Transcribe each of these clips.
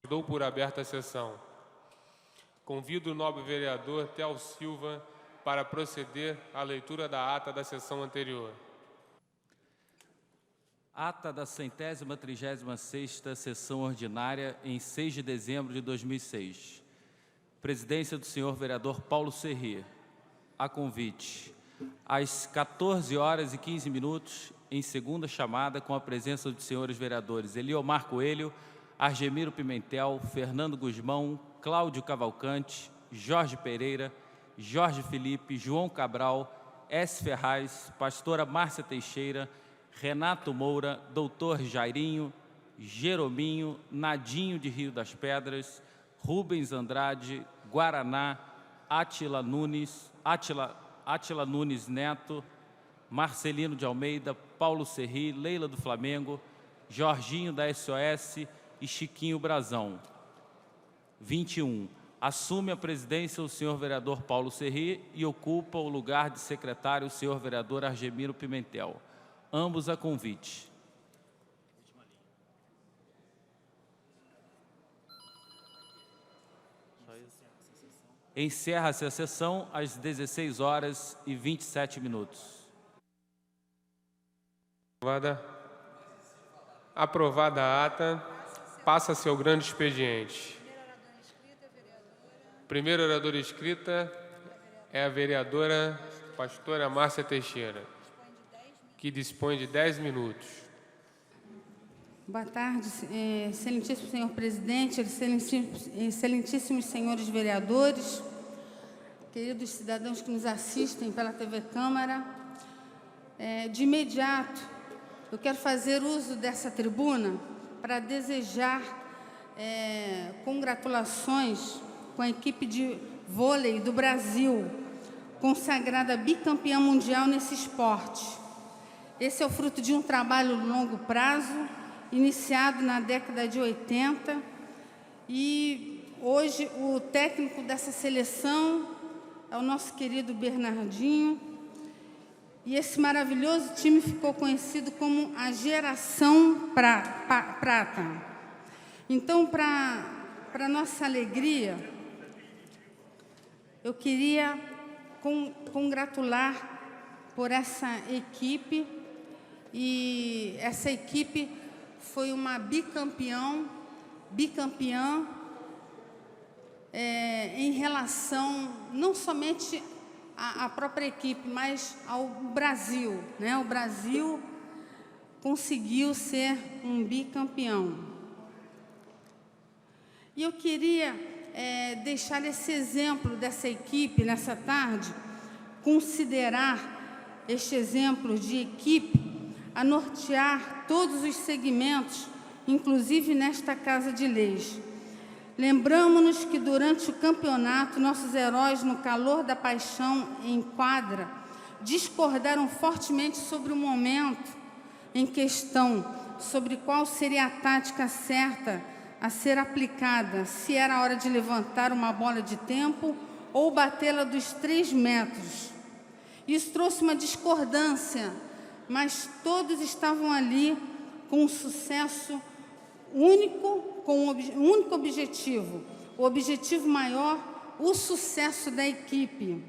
Dou por aberta a sessão. Convido o nobre vereador Theo Silva para proceder à leitura da ata da sessão anterior. Ata da 136ª sessão ordinária em 6 de dezembro de 2006. Presidência do senhor vereador Paulo Serri. A convite. Às 14h15, em segunda chamada, com a presença dos senhores vereadores Eliomar Coelho, Argemiro Pimentel, Fernando Guzmão, Cláudio Cavalcante, Jorge Pereira, Jorge Felipe, João Cabral, S. Ferraz, pastora Márcia Teixeira, Renato Moura, doutor Jairinho, Jerominho, Nadinho de Rio das Pedras, Rubens Andrade, Guaraná, Átila Nunes Neto, Marcelino de Almeida, Paulo Serri, Leila do Flamengo, Jorginho da SOS e Chiquinho Brazão. 21. Assume a presidência o senhor vereador Paulo Serri e ocupa o lugar de secretário o senhor vereador Argemiro Pimentel. Ambos a convite. Encerra-se a sessão às 16h27. Aprovada a ata, passa-se ao grande expediente. Primeira oradora inscrita é a vereadora pastora Márcia Teixeira, que dispõe de 10 minutos. Boa tarde, excelentíssimo senhor presidente, excelentíssimos senhores vereadores, queridos cidadãos que nos assistem pela TV Câmara. De imediato, eu quero fazer uso dessa tribuna para desejar congratulações com a equipe de vôlei do Brasil, consagrada bicampeã mundial nesse esporte. Esse é o fruto de um trabalho de longo prazo, iniciado na década de 80, e hoje o técnico dessa seleção é o nosso querido Bernardinho, e esse maravilhoso time ficou conhecido como a Geração Prata. Então, para nossa alegria, eu queria congratular por essa equipe, e essa equipe foi uma bicampeã em relação não somente à própria equipe, mas ao Brasil, né? O Brasil conseguiu ser um bicampeão. E eu queria deixar esse exemplo dessa equipe nessa tarde, considerar este exemplo de equipe a nortear todos os segmentos, inclusive nesta Casa de Leis. Lembramos-nos que durante o campeonato, nossos heróis, no calor da paixão em quadra, discordaram fortemente sobre o momento em questão, sobre qual seria a tática certa a ser aplicada, se era a hora de levantar uma bola de tempo ou batê-la dos 3 metros. Isso trouxe uma discordância, mas todos estavam ali com um sucesso único, com um único objetivo, o objetivo maior, o sucesso da equipe.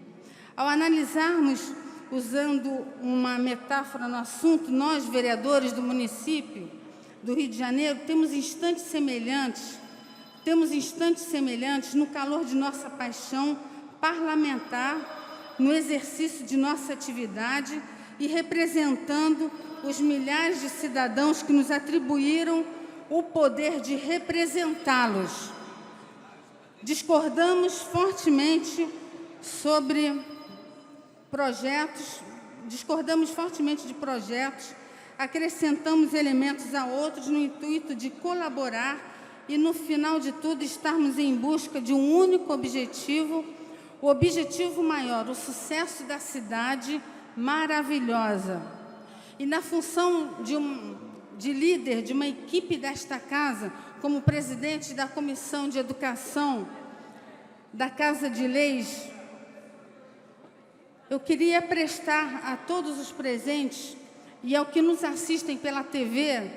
Ao analisarmos, usando uma metáfora no assunto, nós, vereadores do município do Rio de Janeiro, temos instantes semelhantes no calor de nossa paixão parlamentar, no exercício de nossa atividade e representando os milhares de cidadãos que nos atribuíram o poder de representá-los. Discordamos fortemente de projetos, acrescentamos elementos a outros no intuito de colaborar e, no final de tudo, estarmos em busca de um único objetivo, o objetivo maior, o sucesso da cidade maravilhosa. E na função de líder de uma equipe desta casa, como presidente da Comissão de Educação da Casa de Leis, eu queria prestar a todos os presentes e ao que nos assistem pela TV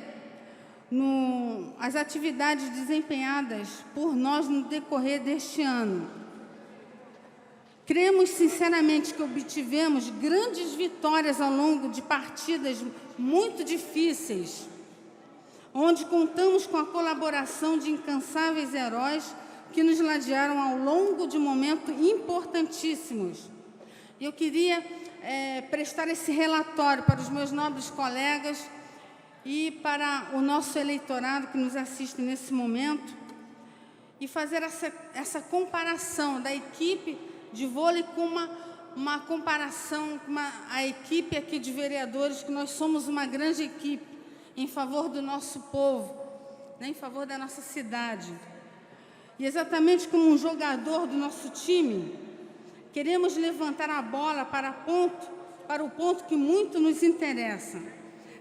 as atividades desempenhadas por nós no decorrer deste ano. Cremos sinceramente que obtivemos grandes vitórias ao longo de partidas muito difíceis, onde contamos com a colaboração de incansáveis heróis que nos ladearam ao longo de momentos importantíssimos. Eu queria prestar esse relatório para os meus nobres colegas e para o nosso eleitorado que nos assiste nesse momento e fazer essa comparação da equipe de vôlei com uma comparação com a equipe aqui de vereadores, que nós somos uma grande equipe em favor do nosso povo, né, em favor da nossa cidade. E exatamente como um jogador do nosso time, queremos levantar a bola para o ponto que muito nos interessa.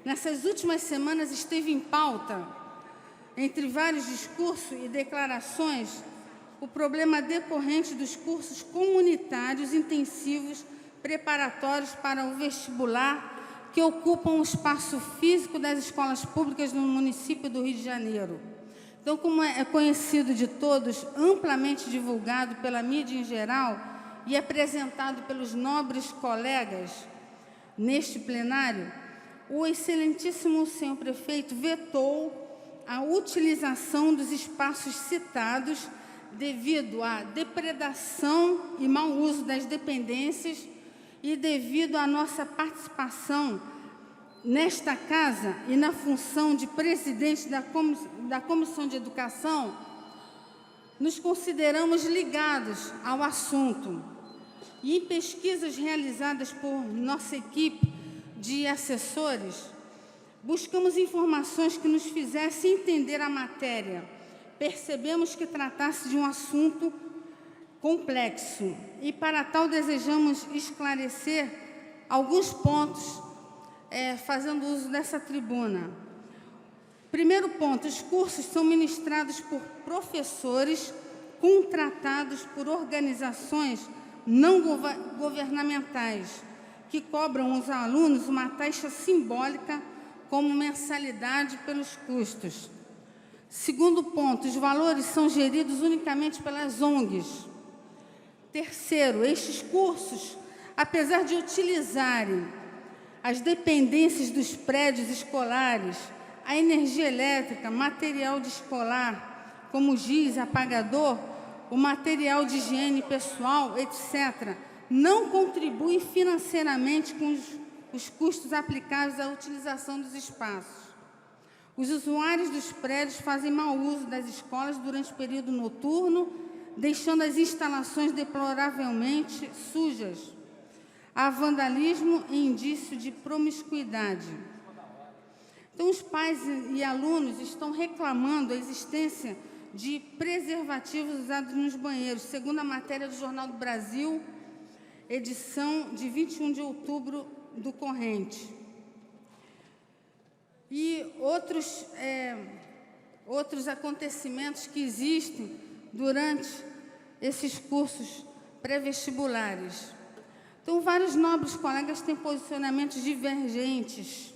Nessas últimas semanas esteve em pauta, entre vários discursos e declarações, o problema decorrente dos cursos comunitários intensivos preparatórios para o vestibular que ocupam o espaço físico das escolas públicas no município do Rio de Janeiro. Então, como é conhecido de todos, amplamente divulgado pela mídia em geral e apresentado pelos nobres colegas neste plenário, o excelentíssimo senhor prefeito vetou a utilização dos espaços citados devido à depredação e mau uso das dependências e devido à nossa participação nesta casa e na função de presidente da Comissão de Educação, nos consideramos ligados ao assunto. E em pesquisas realizadas por nossa equipe de assessores, buscamos informações que nos fizessem entender a matéria. Percebemos que tratasse de um assunto complexo e, para tal, desejamos esclarecer alguns pontos, fazendo uso dessa tribuna. Primeiro ponto: os cursos são ministrados por professores contratados por organizações não governamentais, que cobram aos alunos uma taxa simbólica como mensalidade pelos custos. Segundo ponto: os valores são geridos unicamente pelas ONGs. Terceiro, estes cursos, apesar de utilizarem as dependências dos prédios escolares, a energia elétrica, material de escolar, como giz, apagador, o material de higiene pessoal, etc., não contribuem financeiramente com os custos aplicáveis à utilização dos espaços. Os usuários dos prédios fazem mau uso das escolas durante o período noturno, deixando as instalações deploravelmente sujas. Há vandalismo e indício de promiscuidade. Então, os pais e alunos estão reclamando a existência de preservativos usados nos banheiros, segundo a matéria do Jornal do Brasil, edição de 21 de outubro do corrente. E outros acontecimentos que existem durante esses cursos pré-vestibulares. Então, vários nobres colegas têm posicionamentos divergentes,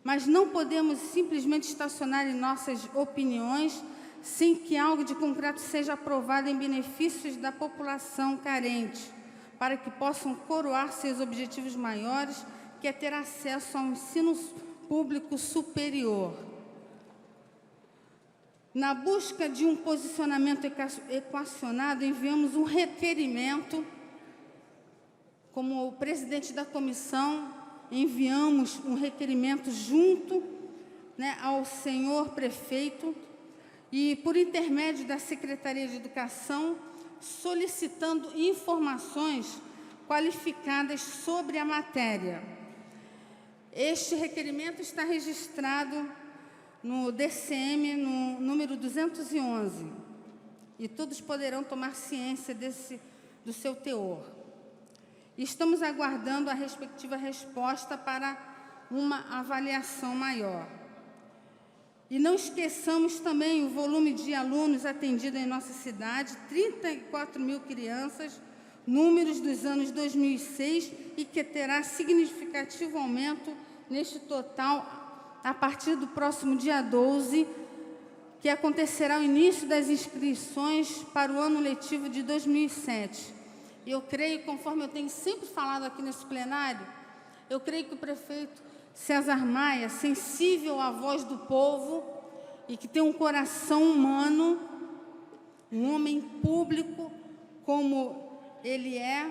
mas não podemos simplesmente estacionar em nossas opiniões sem que algo de concreto seja aprovado em benefícios da população carente, para que possam coroar seus objetivos maiores, que é ter acesso ao ensino público superior. Na busca de um posicionamento equacionado, enviamos um requerimento. Como presidente da comissão, enviamos um requerimento junto, ao senhor prefeito e, por intermédio da Secretaria de Educação, solicitando informações qualificadas sobre a matéria. Este requerimento está registrado no DCM, no número 211, e todos poderão tomar ciência do seu teor. Estamos aguardando a respectiva resposta para uma avaliação maior. E não esqueçamos também o volume de alunos atendidos em nossa cidade, 34 mil crianças, números dos anos 2006, e que terá significativo aumento neste total a partir do próximo dia 12, que acontecerá o início das inscrições para o ano letivo de 2007. E eu creio, conforme eu tenho sempre falado aqui nesse plenário, eu creio que o prefeito César Maia, sensível à voz do povo e que tem um coração humano, um homem público como ele é,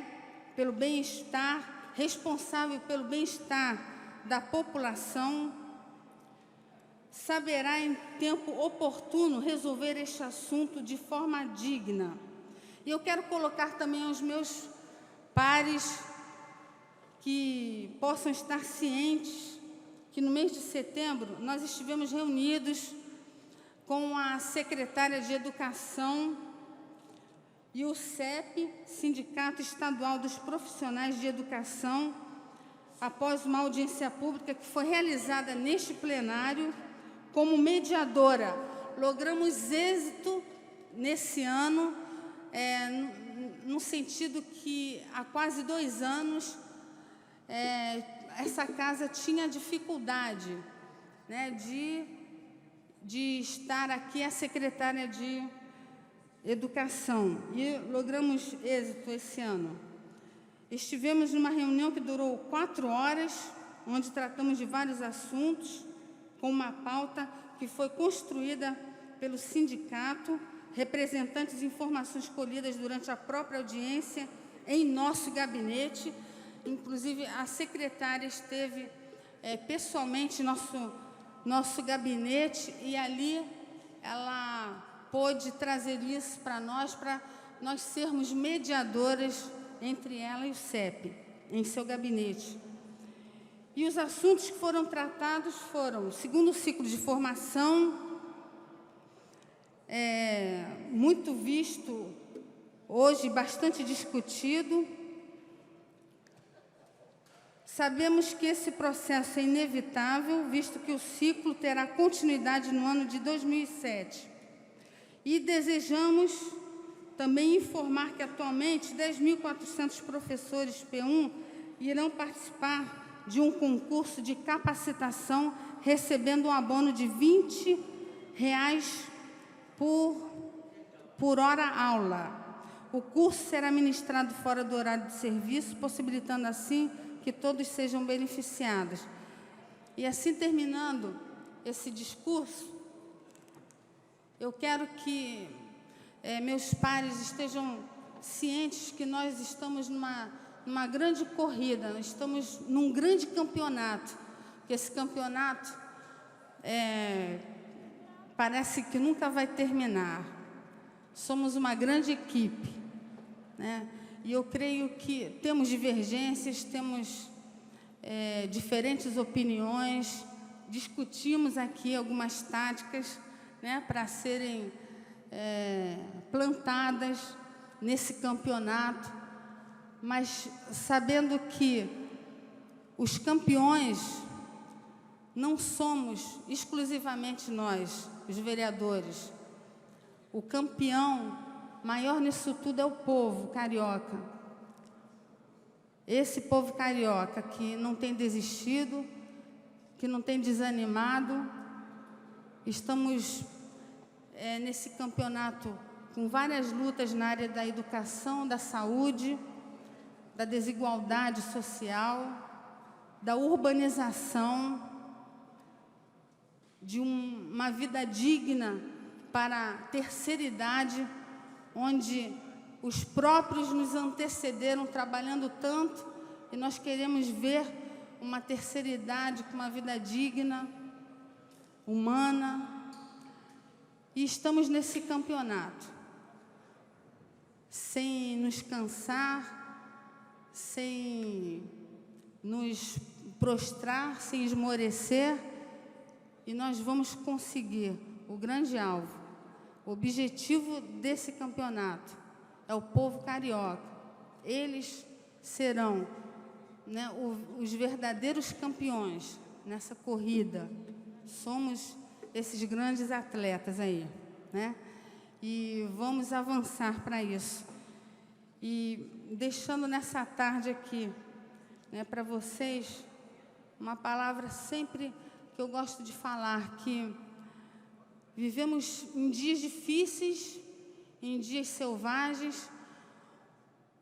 pelo bem-estar, responsável pelo bem-estar da população, saberá em tempo oportuno resolver este assunto de forma digna. E eu quero colocar também aos meus pares que possam estar cientes que no mês de setembro nós estivemos reunidos com a secretária de Educação e o CEP, Sindicato Estadual dos Profissionais de Educação, após uma audiência pública que foi realizada neste plenário como mediadora. Logramos êxito nesse ano, no sentido que há quase 2 anos essa casa tinha dificuldade, né, de estar aqui a secretária de Educação, e logramos êxito esse ano. Estivemos numa reunião que durou 4 horas, onde tratamos de vários assuntos, com uma pauta que foi construída pelo sindicato, representantes e informações colhidas durante a própria audiência em nosso gabinete. Inclusive, a secretária esteve pessoalmente em nosso gabinete, e ali ela pôde trazer isso para nós sermos mediadoras entre ela e o CEP, em seu gabinete. E os assuntos que foram tratados foram o segundo ciclo de formação, muito visto hoje, bastante discutido. Sabemos que esse processo é inevitável, visto que o ciclo terá continuidade no ano de 2007. E desejamos também informar que, atualmente, 10.400 professores P1 irão participar de um concurso de capacitação, recebendo um abono de R$ 20 por hora-aula. O curso será ministrado fora do horário de serviço, possibilitando, assim, que todos sejam beneficiados. E, assim, terminando esse discurso, eu quero que meus pares estejam cientes que nós estamos numa grande corrida, nós estamos num grande campeonato, que esse campeonato parece que nunca vai terminar. Somos uma grande equipe, né? E eu creio que temos divergências, temos diferentes opiniões, discutimos aqui algumas táticas, né, para serem plantadas nesse campeonato, mas sabendo que os campeões não somos exclusivamente nós, os vereadores. O campeão maior nisso tudo é o povo carioca. Esse povo carioca que não tem desistido, que não tem desanimado. Estamos nesse campeonato com várias lutas na área da educação, da saúde, da desigualdade social, da urbanização, de uma vida digna para a terceira idade, onde os próprios nos antecederam trabalhando tanto, e nós queremos ver uma terceira idade com uma vida digna, humana, e estamos nesse campeonato, sem nos cansar, sem nos prostrar, sem esmorecer, e nós vamos conseguir o grande alvo. O objetivo desse campeonato é o povo carioca. Eles serão, né, os verdadeiros campeões nessa corrida. Somos esses grandes atletas aí, né? E vamos avançar para isso. E deixando nessa tarde aqui, né, para vocês, uma palavra sempre que eu gosto de falar, que Vivemos em dias difíceis, em dias selvagens,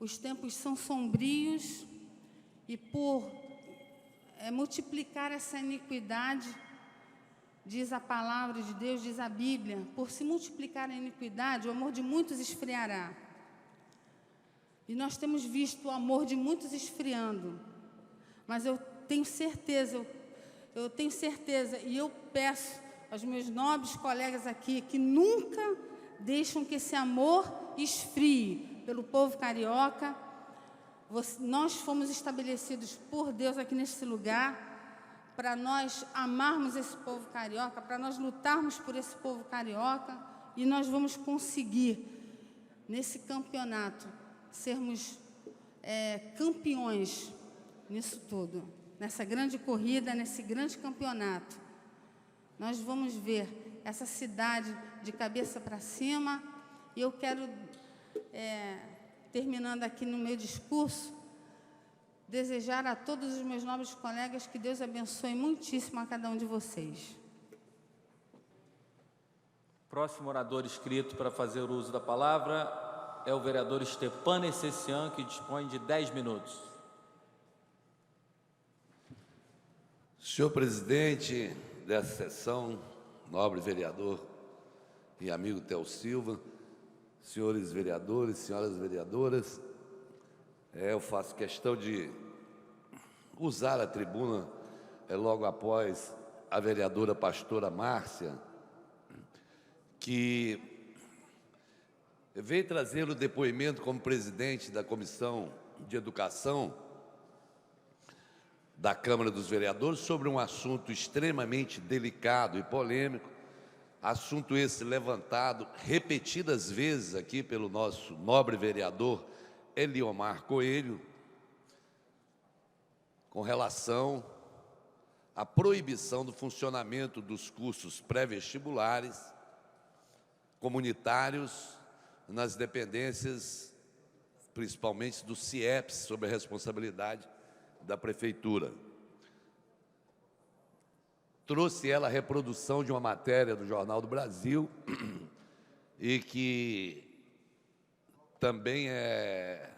os tempos são sombrios e por multiplicar essa iniquidade, diz a palavra de Deus, diz a Bíblia, por se multiplicar a iniquidade, o amor de muitos esfriará. E nós temos visto o amor de muitos esfriando, mas eu tenho certeza e eu peço aos meus nobres colegas aqui que nunca deixam que esse amor esfrie pelo povo carioca. Nós fomos estabelecidos por Deus aqui nesse lugar para nós amarmos esse povo carioca, para nós lutarmos por esse povo carioca, e nós vamos conseguir, nesse campeonato, sermos campeões nisso tudo, nessa grande corrida, nesse grande campeonato. Nós vamos ver essa cidade de cabeça para cima, e eu quero, terminando aqui no meu discurso, desejar a todos os meus nobres colegas que Deus abençoe muitíssimo a cada um de vocês. Próximo orador inscrito para fazer o uso da palavra é o vereador Stepan Essessian, que dispõe de 10 minutos. Senhor presidente dessa sessão, nobre vereador e amigo Theo Silva, senhores vereadores, senhoras vereadoras, eu faço questão de usar a tribuna logo após a vereadora pastora Márcia, que veio trazer o depoimento como presidente da Comissão de Educação da Câmara dos Vereadores sobre um assunto extremamente delicado e polêmico, assunto esse levantado repetidas vezes aqui pelo nosso nobre vereador Eliomar Coelho, com relação à proibição do funcionamento dos cursos pré-vestibulares comunitários nas dependências, principalmente do CIEPS, sob a responsabilidade da Prefeitura. Trouxe ela a reprodução de uma matéria do Jornal do Brasil e que também é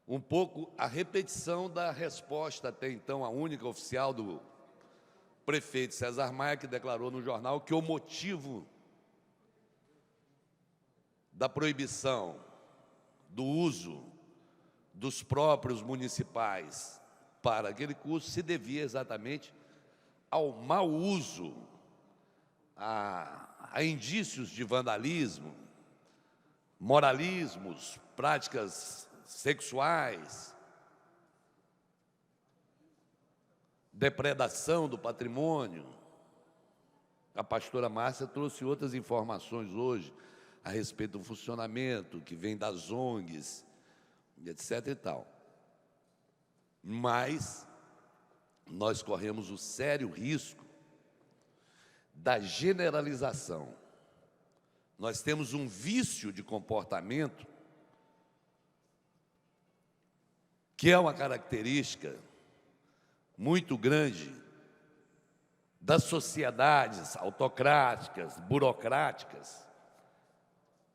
um pouco a repetição da resposta até então, a única oficial do prefeito César Maia, que declarou no jornal que o motivo da proibição do uso dos próprios municipais para aquele curso se devia exatamente ao mau uso, a indícios de vandalismo, moralismos, práticas sexuais, depredação do patrimônio. A pastora Márcia trouxe outras informações hoje a respeito do funcionamento que vem das ONGs, etc. e tal. Mas nós corremos o sério risco da generalização. Nós temos um vício de comportamento que é uma característica muito grande das sociedades autocráticas, burocráticas,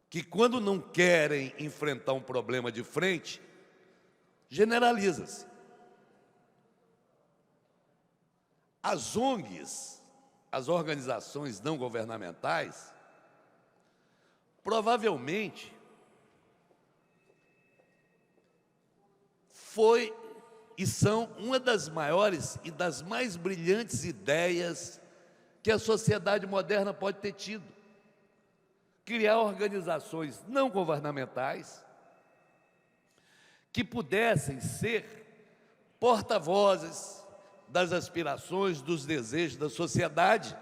que quando não querem enfrentar um problema de frente, generaliza-se. As ONGs, as organizações não governamentais, provavelmente foi e são uma das maiores e das mais brilhantes ideias que a sociedade moderna pode ter tido. Criar organizações não governamentais que pudessem ser porta-vozes das aspirações, dos desejos da sociedade,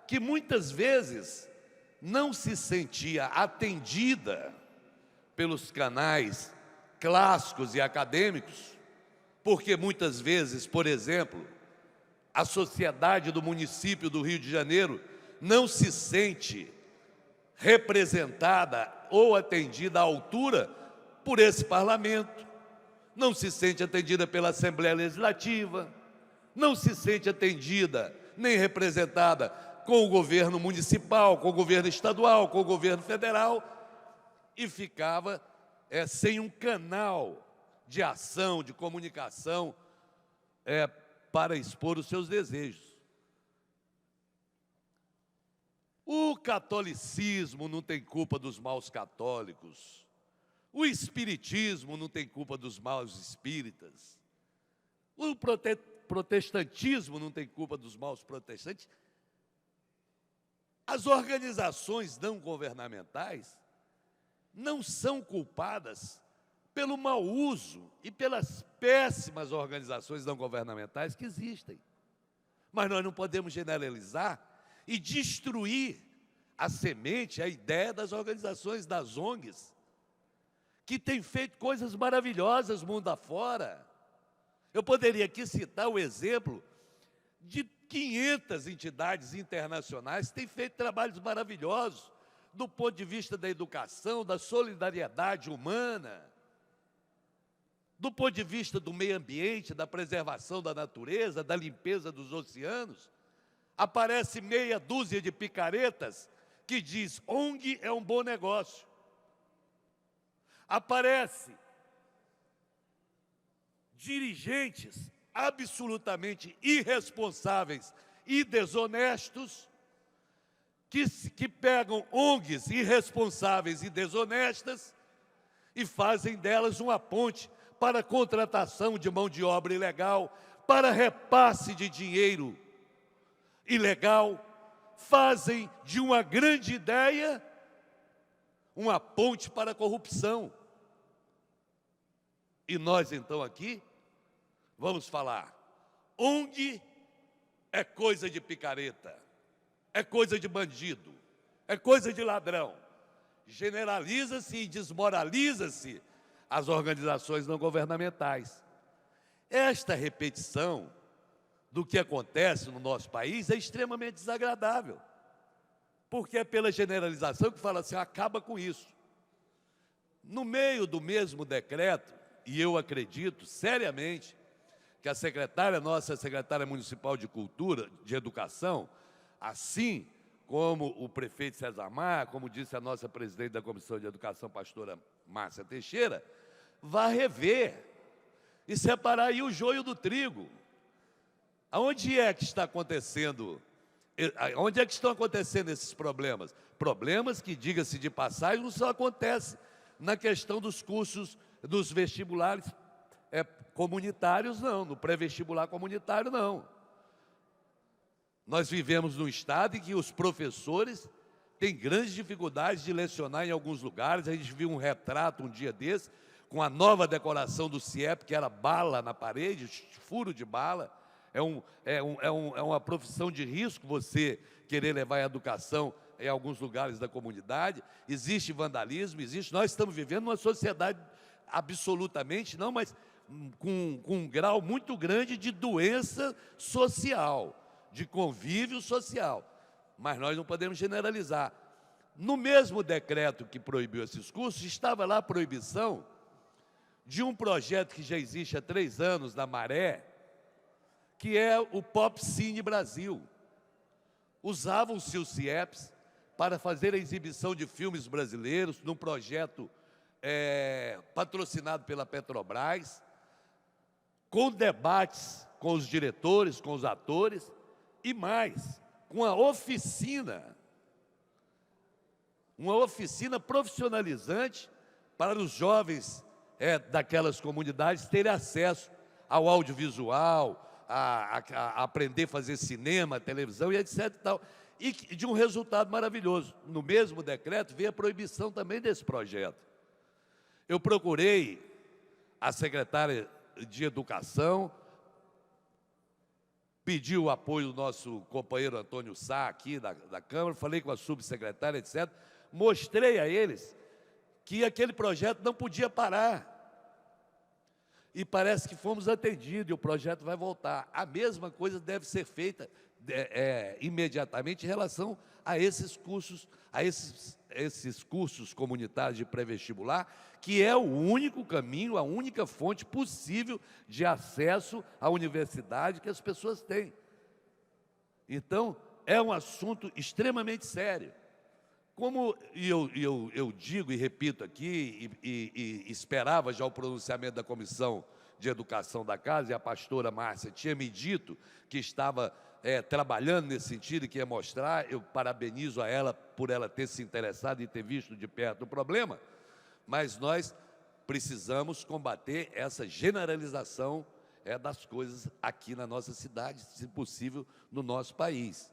que muitas vezes não se sentia atendida pelos canais clássicos e acadêmicos, porque muitas vezes, por exemplo, a sociedade do município do Rio de Janeiro não se sente representada ou atendida à altura por esse parlamento, não se sente atendida pela Assembleia Legislativa, não se sente atendida nem representada com o governo municipal, com o governo estadual, com o governo federal, e ficava sem um canal de ação, de comunicação, para expor os seus desejos. O catolicismo não tem culpa dos maus católicos. O espiritismo não tem culpa dos maus espíritas. O protestantismo não tem culpa dos maus protestantes. As organizações não governamentais não são culpadas pelo mau uso e pelas péssimas organizações não governamentais que existem. Mas nós não podemos generalizar e destruir a semente, a ideia das organizações, das ONGs, que têm feito coisas maravilhosas mundo afora. Eu poderia aqui citar o exemplo de 500 entidades internacionais que têm feito trabalhos maravilhosos do ponto de vista da educação, da solidariedade humana, do ponto de vista do meio ambiente, da preservação da natureza, da limpeza dos oceanos. Aparece meia dúzia de picaretas que diz ONG é um bom negócio. Aparece dirigentes absolutamente irresponsáveis e desonestos que pegam ONGs irresponsáveis e desonestas e fazem delas uma ponte para contratação de mão de obra ilegal, para repasse de dinheiro ilegal, fazem de uma grande ideia uma ponte para a corrupção. E nós, então, aqui, vamos falar, ONG é coisa de picareta, é coisa de bandido, é coisa de ladrão. Generaliza-se e desmoraliza-se as organizações não governamentais. Esta repetição do que acontece no nosso país é extremamente desagradável, porque é pela generalização que fala assim, acaba com isso. No meio do mesmo decreto, e eu acredito seriamente que a secretária, nossa secretária municipal de Cultura, de Educação, assim como o prefeito César Mar, como disse a nossa presidente da Comissão de Educação, pastora Márcia Teixeira, vai rever e separar aí o joio do trigo. Aonde é que está acontecendo? Onde é que estão acontecendo esses problemas? Problemas que, diga-se de passagem, não só acontecem na questão dos cursos, dos vestibulares comunitários, não, no pré-vestibular comunitário, não. Nós vivemos num estado em que os professores têm grandes dificuldades de lecionar em alguns lugares. A gente viu um retrato um dia desse, com a nova decoração do CIEP, que era bala na parede, furo de bala. É uma profissão de risco você querer levar a educação em alguns lugares da comunidade. Existe vandalismo, nós estamos vivendo uma sociedade absolutamente, não, mas com um grau muito grande de doença social, de convívio social. Mas nós não podemos generalizar. No mesmo decreto que proibiu esses cursos, estava lá a proibição de um projeto que já existe há 3 anos na Maré, que é o Pop Cine Brasil. Usavam-se os CIEPs para fazer a exibição de filmes brasileiros num projeto patrocinado pela Petrobras, com debates com os diretores, com os atores, e mais, com a oficina, uma oficina profissionalizante para os jovens daquelas comunidades terem acesso ao audiovisual, a aprender a fazer cinema, televisão e etc. E de um resultado maravilhoso. No mesmo decreto veio a proibição também desse projeto. Eu procurei a secretária de Educação, pedi o apoio do nosso companheiro Antônio Sá, aqui da Câmara, falei com a subsecretária, etc. Mostrei a eles que aquele projeto não podia parar. E parece que fomos atendidos e o projeto vai voltar. A mesma coisa deve ser feita imediatamente em relação a esses cursos, esses cursos comunitários de pré-vestibular, que é o único caminho, a única fonte possível de acesso à universidade que as pessoas têm. Então, é um assunto extremamente sério. Como eu digo e repito aqui, e esperava já o pronunciamento da Comissão de Educação da Casa, e a pastora Márcia tinha me dito que estava trabalhando nesse sentido e que ia mostrar, eu parabenizo a ela por ela ter se interessado e ter visto de perto o problema, mas nós precisamos combater essa generalização das coisas aqui na nossa cidade, se possível, no nosso país.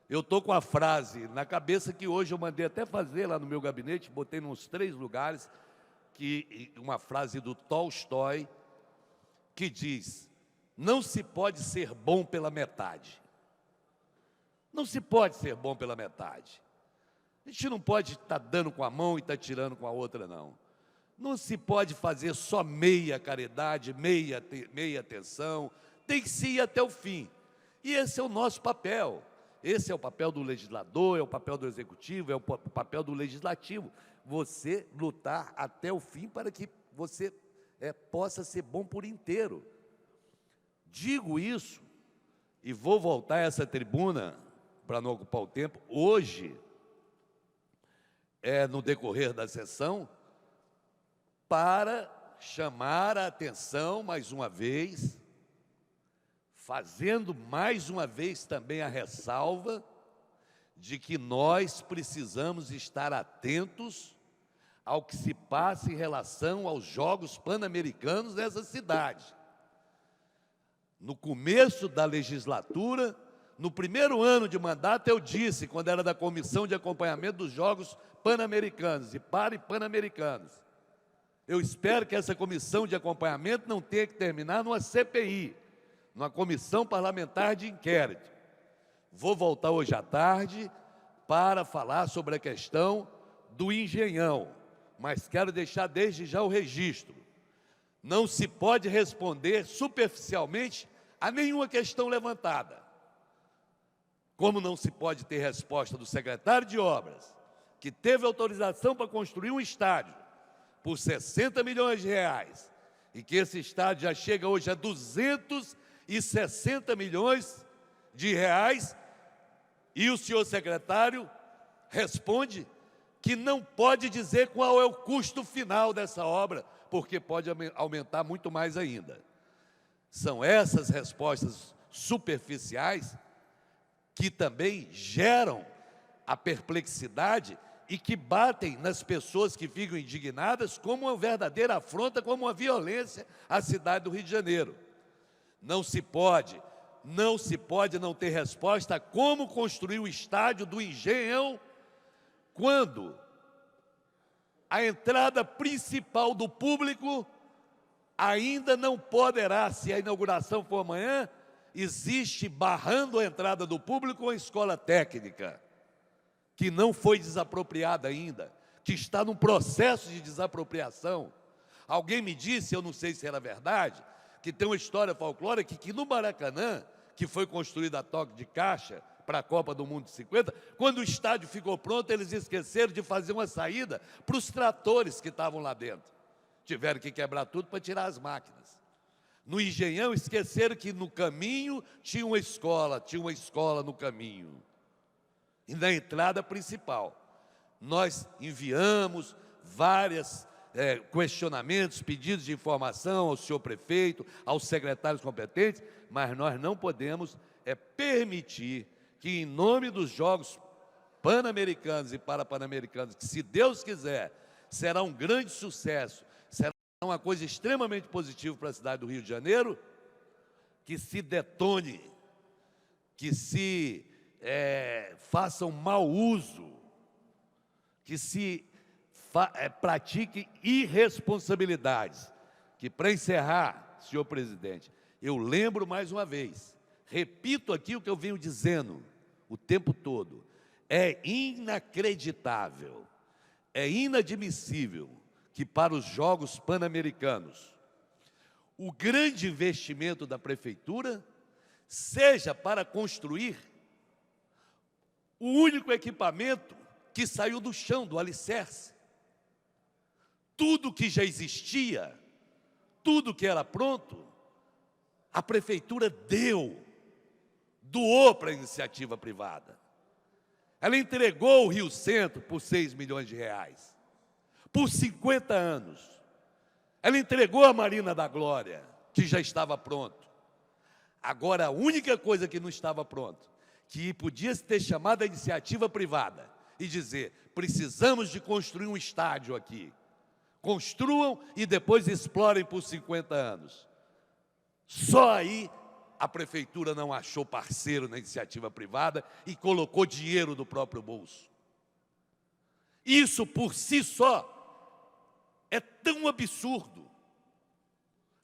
Eu estou com a frase na cabeça que hoje eu mandei até fazer lá no meu gabinete, botei nos 3 lugares, uma frase do Tolstói, que diz: não se pode ser bom pela metade. Não se pode ser bom pela metade. A gente não pode estar dando com a mão e estar tirando com a outra, não. Não se pode fazer só meia caridade, meia atenção, tem que se ir até o fim. E esse é o nosso papel. Esse é o papel do legislador, é o papel do executivo, é o papel do legislativo. Você lutar até o fim para que você possa ser bom por inteiro. Digo isso, e vou voltar a essa tribuna, para não ocupar o tempo, hoje, no decorrer da sessão, para chamar a atenção, mais uma vez, fazendo mais uma vez também a ressalva de que nós precisamos estar atentos ao que se passa em relação aos Jogos Pan-Americanos nessa cidade. No começo da legislatura, no primeiro ano de mandato, eu disse, quando era da Comissão de Acompanhamento dos Jogos Pan-Americanos e Pan-Americanos, eu espero que essa comissão de acompanhamento não tenha que terminar numa CPI, numa comissão parlamentar de inquérito. Vou voltar hoje à tarde para falar sobre a questão do Engenhão, mas quero deixar desde já o registro. Não se pode responder superficialmente a nenhuma questão levantada. Como não se pode ter resposta do secretário de Obras, que teve autorização para construir um estádio por 60 milhões de reais, e que esse estádio já chega hoje a 260 milhões de reais, e o senhor secretário responde que não pode dizer qual é o custo final dessa obra, porque pode aumentar muito mais ainda. São essas respostas superficiais que também geram a perplexidade e que batem nas pessoas que ficam indignadas como uma verdadeira afronta, como uma violência à cidade do Rio de Janeiro. Não se pode não ter resposta a como construir o estádio do Engenhão quando a entrada principal do público ainda não poderá, se a inauguração for amanhã, existe barrando a entrada do público uma escola técnica, que não foi desapropriada ainda, que está num processo de desapropriação. Alguém me disse, eu não sei se era verdade, que tem uma história folclórica que no Maracanã, que foi construído a toque de caixa para a Copa do Mundo de 50, quando o estádio ficou pronto, eles esqueceram de fazer uma saída para os tratores que estavam lá dentro. Tiveram que quebrar tudo para tirar as máquinas. No Engenhão, esqueceram que no caminho tinha uma escola no caminho. E na entrada principal, nós enviamos vários questionamentos, pedidos de informação ao senhor prefeito, aos secretários competentes, mas nós não podemos permitir que, em nome dos Jogos Pan-Americanos e Parapan-Americanos, que, se Deus quiser, será um grande sucesso, será uma coisa extremamente positiva para a cidade do Rio de Janeiro, que se detone, que se façam mau uso, que se pratique irresponsabilidades. Que, para encerrar, senhor presidente, eu lembro mais uma vez, repito aqui o que eu venho dizendo o tempo todo, é inacreditável, é inadmissível que para os Jogos Pan-Americanos o grande investimento da prefeitura seja para construir o único equipamento que saiu do chão, do alicerce. Tudo que já existia, tudo que era pronto, a prefeitura doou para a iniciativa privada. Ela entregou o Rio Centro por 6 milhões de reais, por 50 anos. Ela entregou a Marina da Glória, que já estava pronto. Agora, a única coisa que não estava pronto, que podia ter chamado a iniciativa privada e dizer, precisamos de construir um estádio aqui. Construam e depois explorem por 50 anos. Só aí a prefeitura não achou parceiro na iniciativa privada e colocou dinheiro do próprio bolso. Isso por si só é tão absurdo.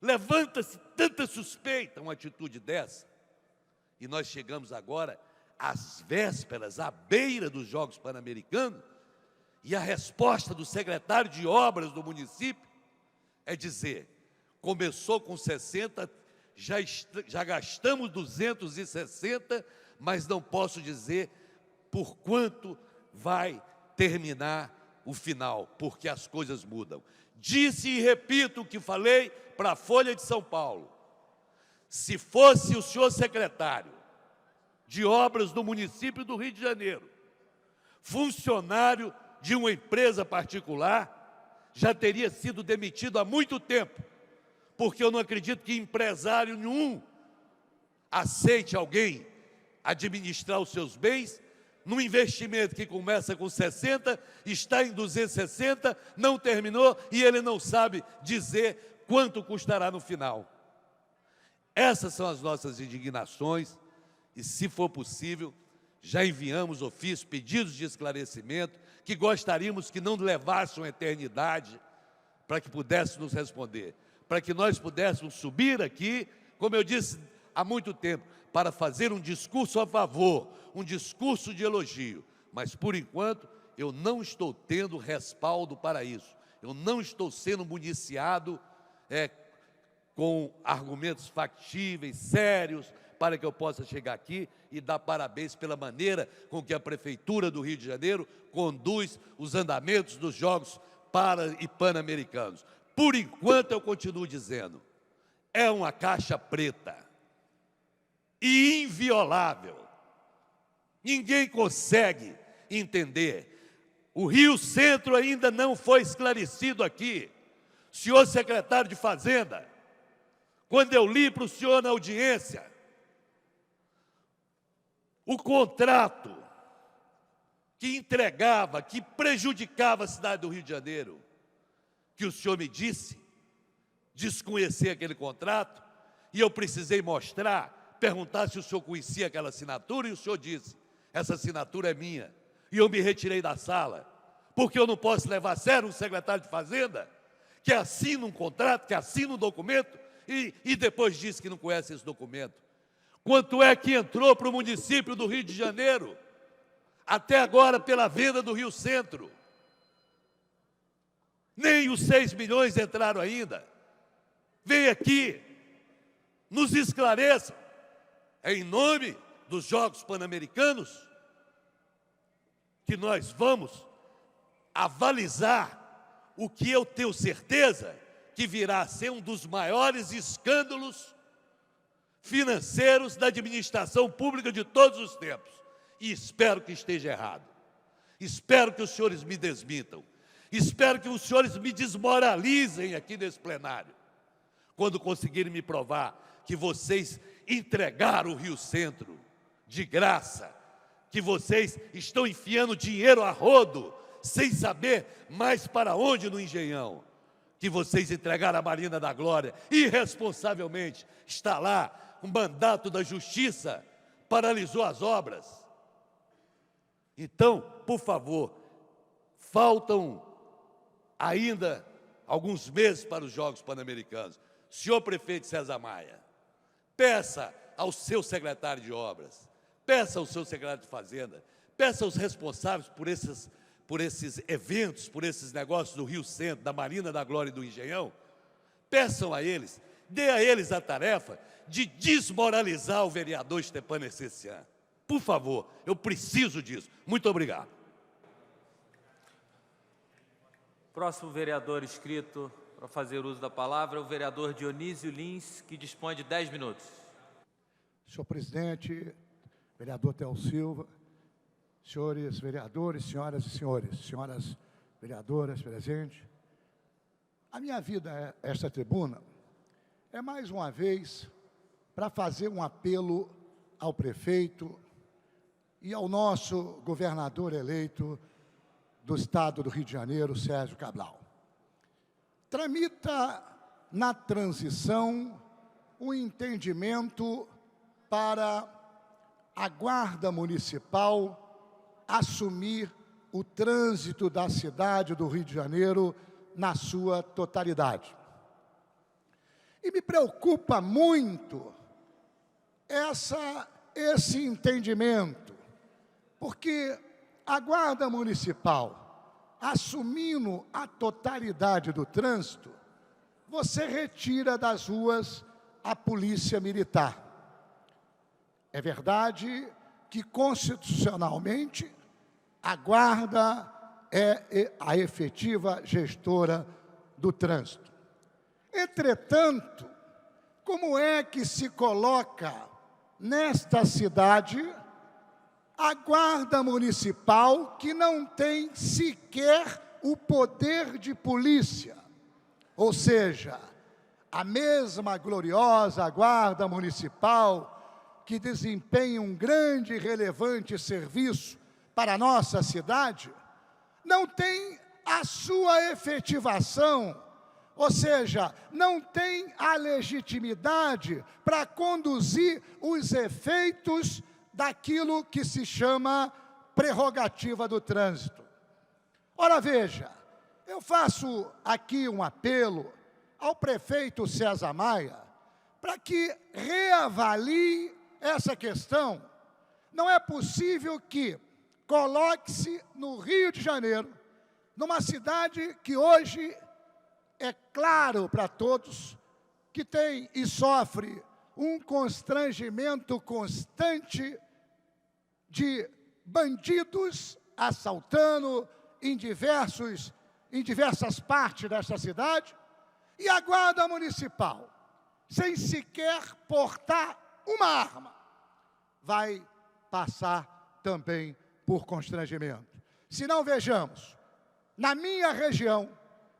Levanta-se tanta suspeita uma atitude dessa. E nós chegamos agora às vésperas, à beira dos Jogos Pan-Americanos, e a resposta do secretário de Obras do município é dizer, começou com 60, já gastamos 260, mas não posso dizer por quanto vai terminar o final, porque as coisas mudam. Disse e repito o que falei para a Folha de São Paulo. Se fosse o senhor secretário de Obras do município do Rio de Janeiro, funcionário de uma empresa particular, já teria sido demitido há muito tempo, porque eu não acredito que empresário nenhum aceite alguém administrar os seus bens num investimento que começa com 60, está em 260, não terminou e ele não sabe dizer quanto custará no final. Essas são as nossas indignações e, se for possível, já enviamos ofícios, pedidos de esclarecimento, que gostaríamos que não levasse uma eternidade para que pudesse nos responder, para que nós pudéssemos subir aqui, como eu disse há muito tempo, para fazer um discurso a favor, um discurso de elogio, mas por enquanto eu não estou tendo respaldo para isso, eu não estou sendo municiado com argumentos factíveis, sérios, para que eu possa chegar aqui e dar parabéns pela maneira com que a Prefeitura do Rio de Janeiro conduz os andamentos dos Jogos e Pan-Americanos. Por enquanto, eu continuo dizendo, é uma caixa preta e inviolável. Ninguém consegue entender. O Rio Centro ainda não foi esclarecido aqui. Senhor secretário de Fazenda, quando eu li para o senhor na audiência, o contrato que entregava, que prejudicava a cidade do Rio de Janeiro, que o senhor me disse, desconhecer aquele contrato, e eu precisei mostrar, perguntar se o senhor conhecia aquela assinatura, e o senhor disse, essa assinatura é minha, e eu me retirei da sala, porque eu não posso levar a sério um secretário de Fazenda, que assina um contrato, que assina um documento, e depois diz que não conhece esse documento. Quanto é que entrou para o município do Rio de Janeiro, até agora pela venda do Rio Centro? Nem os 6 milhões entraram ainda. Vem aqui, nos esclareça, em nome dos Jogos Pan-Americanos, que nós vamos avalizar o que eu tenho certeza que virá a ser um dos maiores escândalos financeiros da administração pública de todos os tempos. E espero que esteja errado. Espero que os senhores me desmintam. Espero que os senhores me desmoralizem aqui nesse plenário, quando conseguirem me provar que vocês entregaram o Rio Centro de graça, que vocês estão enfiando dinheiro a rodo, sem saber mais para onde no Engenhão, que vocês entregaram a Marina da Glória, irresponsavelmente, está lá, o mandato da Justiça paralisou as obras. Então, por favor, faltam ainda alguns meses para os Jogos Pan-Americanos. Senhor prefeito César Maia, peça ao seu secretário de Obras, peça ao seu secretário de Fazenda, peça aos responsáveis por esses eventos, por esses negócios do Rio Centro, da Marina da Glória e do Engenhão, peçam a eles, dê a eles a tarefa de desmoralizar o vereador Stepan Essessian. Por favor, eu preciso disso. Muito obrigado. Próximo vereador inscrito para fazer uso da palavra é o vereador Dionísio Lins, que dispõe de 10 minutos. Senhor presidente, vereador Theo Silva, senhores vereadores, senhoras e senhores, senhoras vereadoras presentes. A minha vida, esta tribuna, é mais uma vez para fazer um apelo ao prefeito e ao nosso governador eleito do Estado do Rio de Janeiro, Sérgio Cabral. Tramita na transição um entendimento para a Guarda Municipal assumir o trânsito da cidade do Rio de Janeiro na sua totalidade. E me preocupa muito esse entendimento, porque a Guarda Municipal, assumindo a totalidade do trânsito, você retira das ruas a Polícia Militar. É verdade que, constitucionalmente, a Guarda é a efetiva gestora do trânsito. Entretanto, como é que se coloca nesta cidade a Guarda Municipal, que não tem sequer o poder de polícia? Ou seja, a mesma gloriosa Guarda Municipal, que desempenha um grande e relevante serviço para a nossa cidade, não tem a sua efetivação, ou seja, não tem a legitimidade para conduzir os efeitos daquilo que se chama prerrogativa do trânsito. Ora, veja, eu faço aqui um apelo ao prefeito César Maia para que reavalie essa questão. Não é possível que coloque-se no Rio de Janeiro, numa cidade que hoje é claro para todos que tem e sofre um constrangimento constante de bandidos assaltando em diversas partes desta cidade, e a Guarda Municipal, sem sequer portar uma arma, vai passar também por constrangimento. Se não, vejamos, na minha região,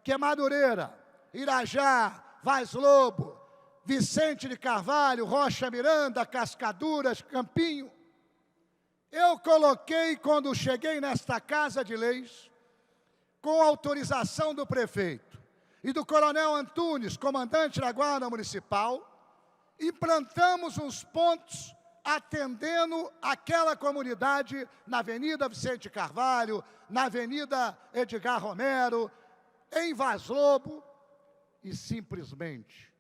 que é Madureira, Irajá, Vaz Lobo, Vicente de Carvalho, Rocha Miranda, Cascaduras, Campinho, eu coloquei, quando cheguei nesta Casa de Leis, com autorização do prefeito e do coronel Antunes, comandante da Guarda Municipal, implantamos uns pontos atendendo aquela comunidade na Avenida Vicente de Carvalho, na Avenida Edgar Romero, em Vaz Lobo, e simplesmente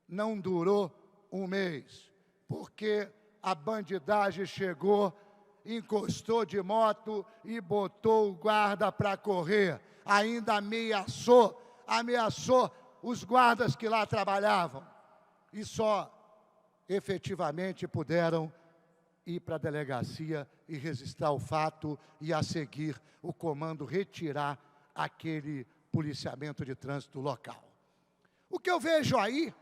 não durou um mês, porque a bandidagem chegou, encostou de moto e botou o guarda para correr. Ainda ameaçou os guardas que lá trabalhavam. E só efetivamente puderam ir para a delegacia e registrar o fato e, a seguir, o comando retirar aquele policiamento de trânsito local. O que eu vejo aí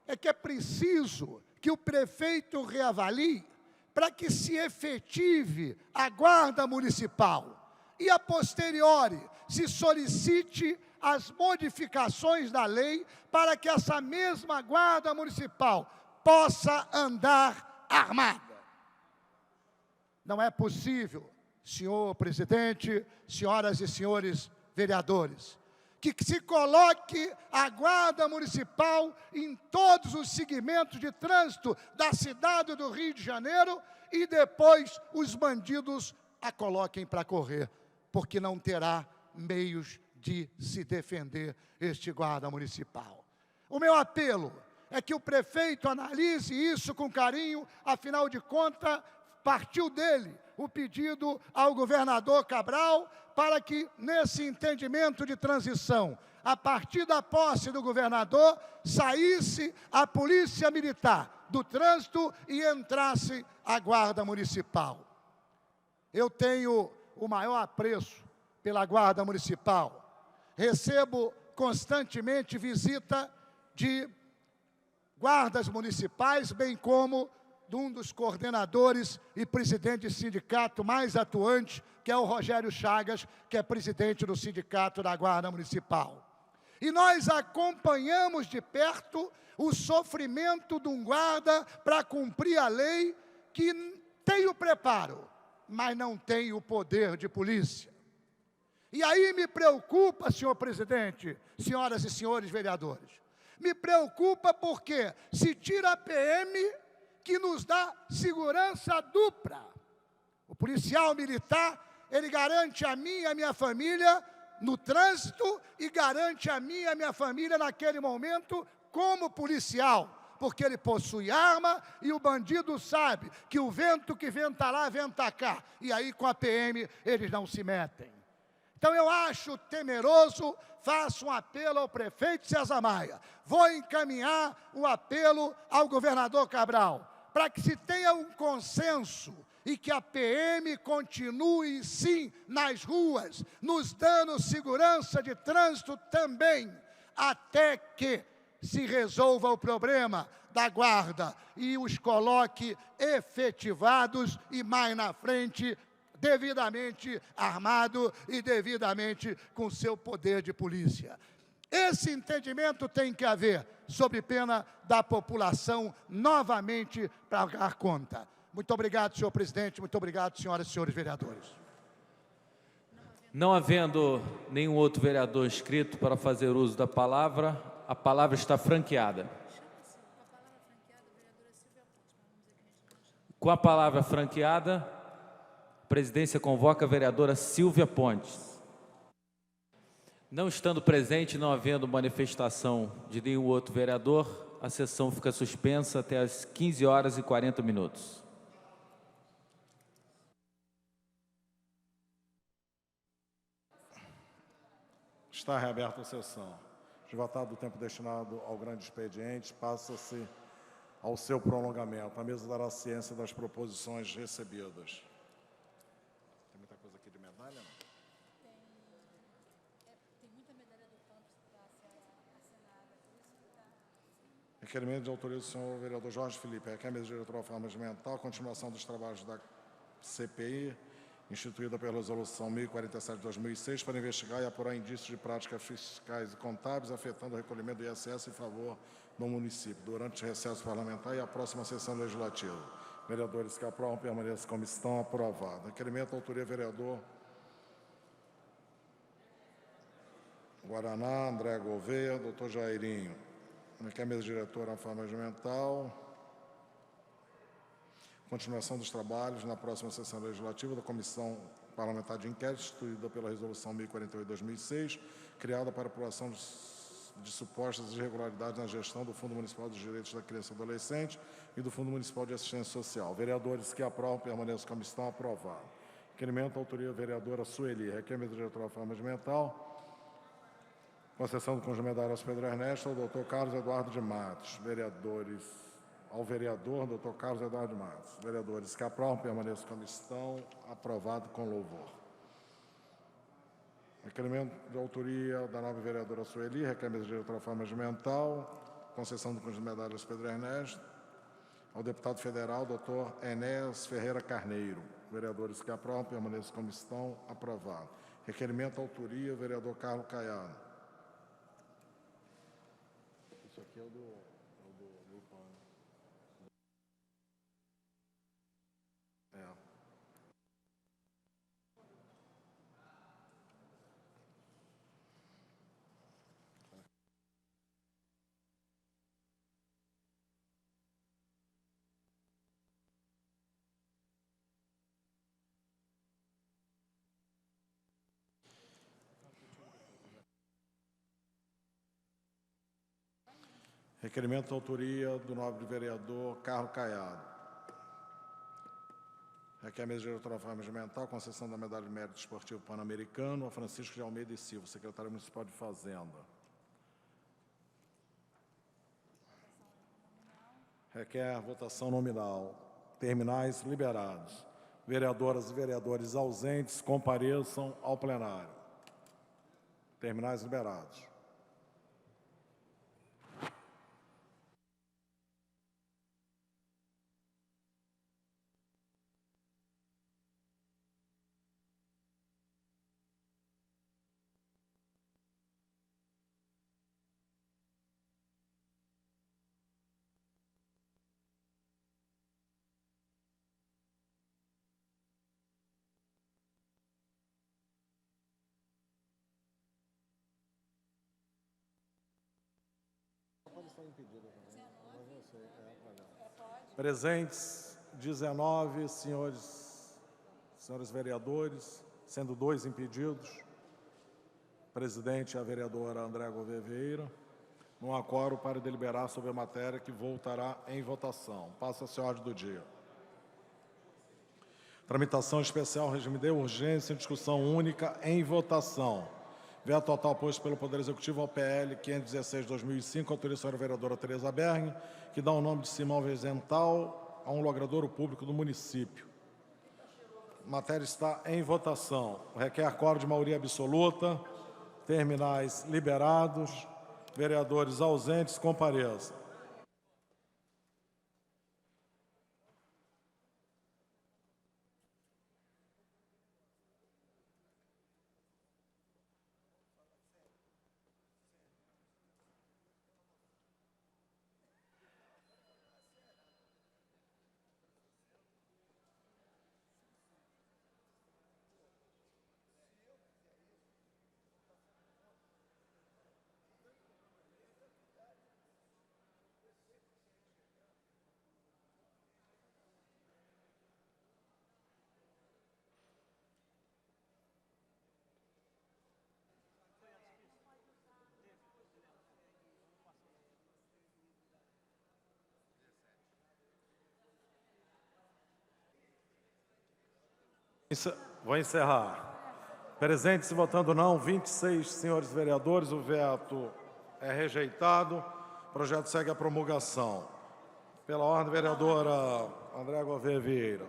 é que é preciso que o prefeito reavalie para que se efetive a Guarda Municipal e, a posteriori, se solicite as modificações da lei para que essa mesma Guarda Municipal possa andar armada. Não é possível, senhor presidente, senhoras e senhores vereadores, que se coloque a Guarda Municipal em todos os segmentos de trânsito da cidade do Rio de Janeiro e depois os bandidos a coloquem para correr, porque não terá meios de se defender este Guarda Municipal. O meu apelo é que o prefeito analise isso com carinho, afinal de contas, partiu dele o pedido ao governador Cabral para que, nesse entendimento de transição, a partir da posse do governador, saísse a Polícia Militar do Trânsito e entrasse a Guarda Municipal. Eu tenho o maior apreço pela Guarda Municipal. Recebo constantemente visita de guardas municipais, bem como de um dos coordenadores e presidente de sindicato mais atuante, que é o Rogério Chagas, que é presidente do Sindicato da Guarda Municipal. E nós acompanhamos de perto o sofrimento de um guarda para cumprir a lei que tem o preparo, mas não tem o poder de polícia. E aí me preocupa, senhor presidente, senhoras e senhores vereadores, me preocupa porque se tira a PM que nos dá segurança dupla. O policial militar, ele garante a mim e a minha família no trânsito e garante a mim e a minha família naquele momento como policial, porque ele possui arma e o bandido sabe que o vento que venta lá, venta cá. E aí com a PM eles não se metem. Então eu acho temeroso, faço um apelo ao prefeito César Maia. Vou encaminhar o apelo ao governador Cabral, para que se tenha um consenso e que a PM continue, sim, nas ruas, nos dando segurança de trânsito também, até que se resolva o problema da guarda e os coloque efetivados e mais na frente, devidamente armado e devidamente com seu poder de polícia. Esse entendimento tem que haver, sob pena da população novamente pagar conta. Muito obrigado, senhor presidente, muito obrigado, senhoras e senhores vereadores. Não havendo nenhum outro vereador inscrito para fazer uso da palavra, a palavra está franqueada. Com a palavra franqueada, a presidência convoca a vereadora Silvia Pontes. Não estando presente, não havendo manifestação de nenhum outro vereador, a sessão fica suspensa até às 15h40. Está reaberta a sessão. Esgotado o tempo destinado ao grande expediente, passa-se ao seu prolongamento. A mesa dará ciência das proposições recebidas. Tem muita coisa aqui de medalha, não? Tem muita medalha do campus para ser assinada, por isso que está... Requerimento de autoria do senhor vereador Jorge Felipe. Requer a mesa diretora Farmas Mental, continuação dos trabalhos da CPI, instituída pela Resolução 1047 de 2006, para investigar e apurar indícios de práticas fiscais e contábeis afetando o recolhimento do ISS em favor do município, durante o recesso parlamentar e a próxima sessão legislativa. Vereadores que aprovam, permaneçam como estão. Aprovado. Requerimento, autoria, vereador Guaraná, André Gouveia, doutor Jairinho. Requer a mesa diretora Farmas Mental. Continuação dos trabalhos na próxima sessão legislativa da Comissão Parlamentar de Inquérito, instituída pela Resolução 1048 de 2006, criada para apuração de supostas irregularidades na gestão do Fundo Municipal dos Direitos da Criança e do Adolescente e do Fundo Municipal de Assistência Social. Vereadores que aprovam, permaneçam como estão. Aprovado. Requerimento, autoria vereadora Sueli. Requer a mesa diretora Farmas Mental. Concessão do conjumentário Pedro Ernesto ao doutor Carlos Eduardo de Matos. Vereadores, ao vereador doutor Carlos Eduardo de Matos. Vereadores que aprovam, permaneçam como estão. Aprovado com louvor. Requerimento de autoria da nova vereadora Sueli. Requer a mesa diretora Farmas Mental. Concessão do conjumentário Pedro Ernesto ao deputado federal doutor Enéas Ferreira Carneiro. Vereadores que aprovam, permaneçam como estão. Aprovado. Requerimento, autoria, vereador Carlos Caiado. Isso aqui é o do PAN. É. Requerimento de autoria do nobre vereador Carlos Caiado. Requer a mesa diretora Farmas Mental, concessão da medalha de mérito esportivo pan-americano a Francisco de Almeida e Silva, secretário municipal de Fazenda. Requer votação nominal. Terminais liberados. Vereadoras e vereadores ausentes compareçam ao plenário. Terminais liberados. Presentes 19 senhores vereadores, sendo 2 impedidos. Presidente, a vereadora André Gouveia Vieira. Não há quórum para deliberar sobre a matéria que voltará em votação. Passa-se a ordem do dia. Tramitação especial, regime de urgência, discussão única em votação. Veto total posto pelo Poder Executivo ao PL 516/2005, autoriza a senhora vereadora Tereza Berni, que dá o nome de Simão Vezental a um logradouro público do município. A matéria está em votação. Requer quórum de maioria absoluta. Terminais liberados. Vereadores ausentes, compareçam. Vou encerrar. Presentes e votando não, 26 senhores vereadores. O veto é rejeitado. O projeto segue a promulgação. Pela ordem, vereadora André Gouveia Vieira.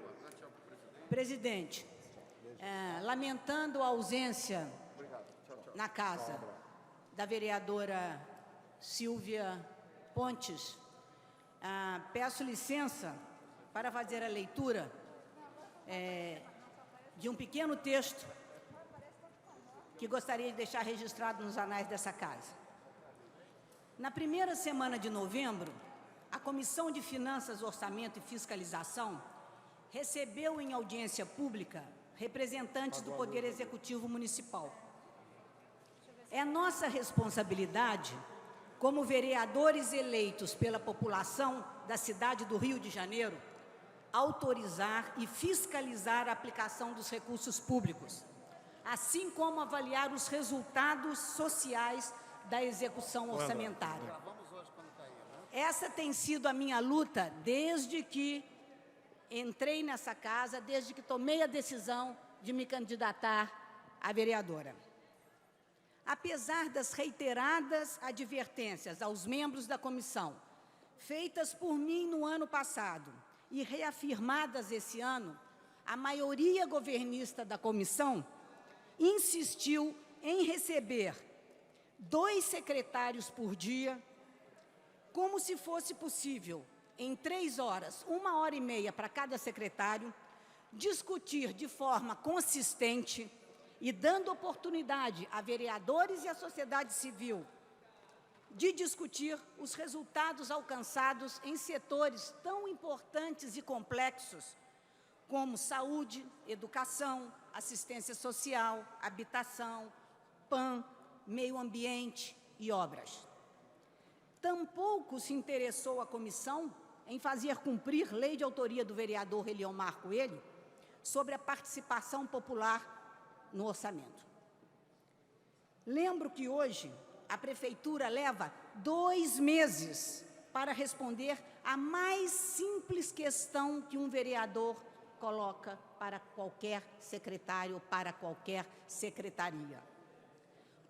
Presidente, lamentando a ausência na casa da vereadora Silvia Pontes, peço licença para fazer a leitura de um pequeno texto que gostaria de deixar registrado nos anais dessa casa. Na primeira semana de novembro, a Comissão de Finanças, Orçamento e Fiscalização recebeu em audiência pública representantes do Poder Executivo Municipal. É nossa responsabilidade, como vereadores eleitos pela população da cidade do Rio de Janeiro, autorizar e fiscalizar a aplicação dos recursos públicos, assim como avaliar os resultados sociais da execução orçamentária. Essa tem sido a minha luta desde que entrei nessa casa, desde que tomei a decisão de me candidatar a vereadora. Apesar das reiteradas advertências aos membros da comissão, feitas por mim no ano passado, e reafirmadas esse ano, a maioria governista da comissão insistiu em receber 2 secretários por dia, como se fosse possível, em 3 horas, 1h30 para cada secretário, discutir de forma consistente e dando oportunidade a vereadores e à sociedade civil de discutir os resultados alcançados em setores tão importantes e complexos como saúde, educação, assistência social, habitação, PAN, meio ambiente e obras. Tampouco se interessou a comissão em fazer cumprir lei de autoria do vereador Eliomar Coelho sobre a participação popular no orçamento. Lembro que hoje a Prefeitura leva 2 meses para responder a mais simples questão que um vereador coloca para qualquer secretário, para qualquer secretaria.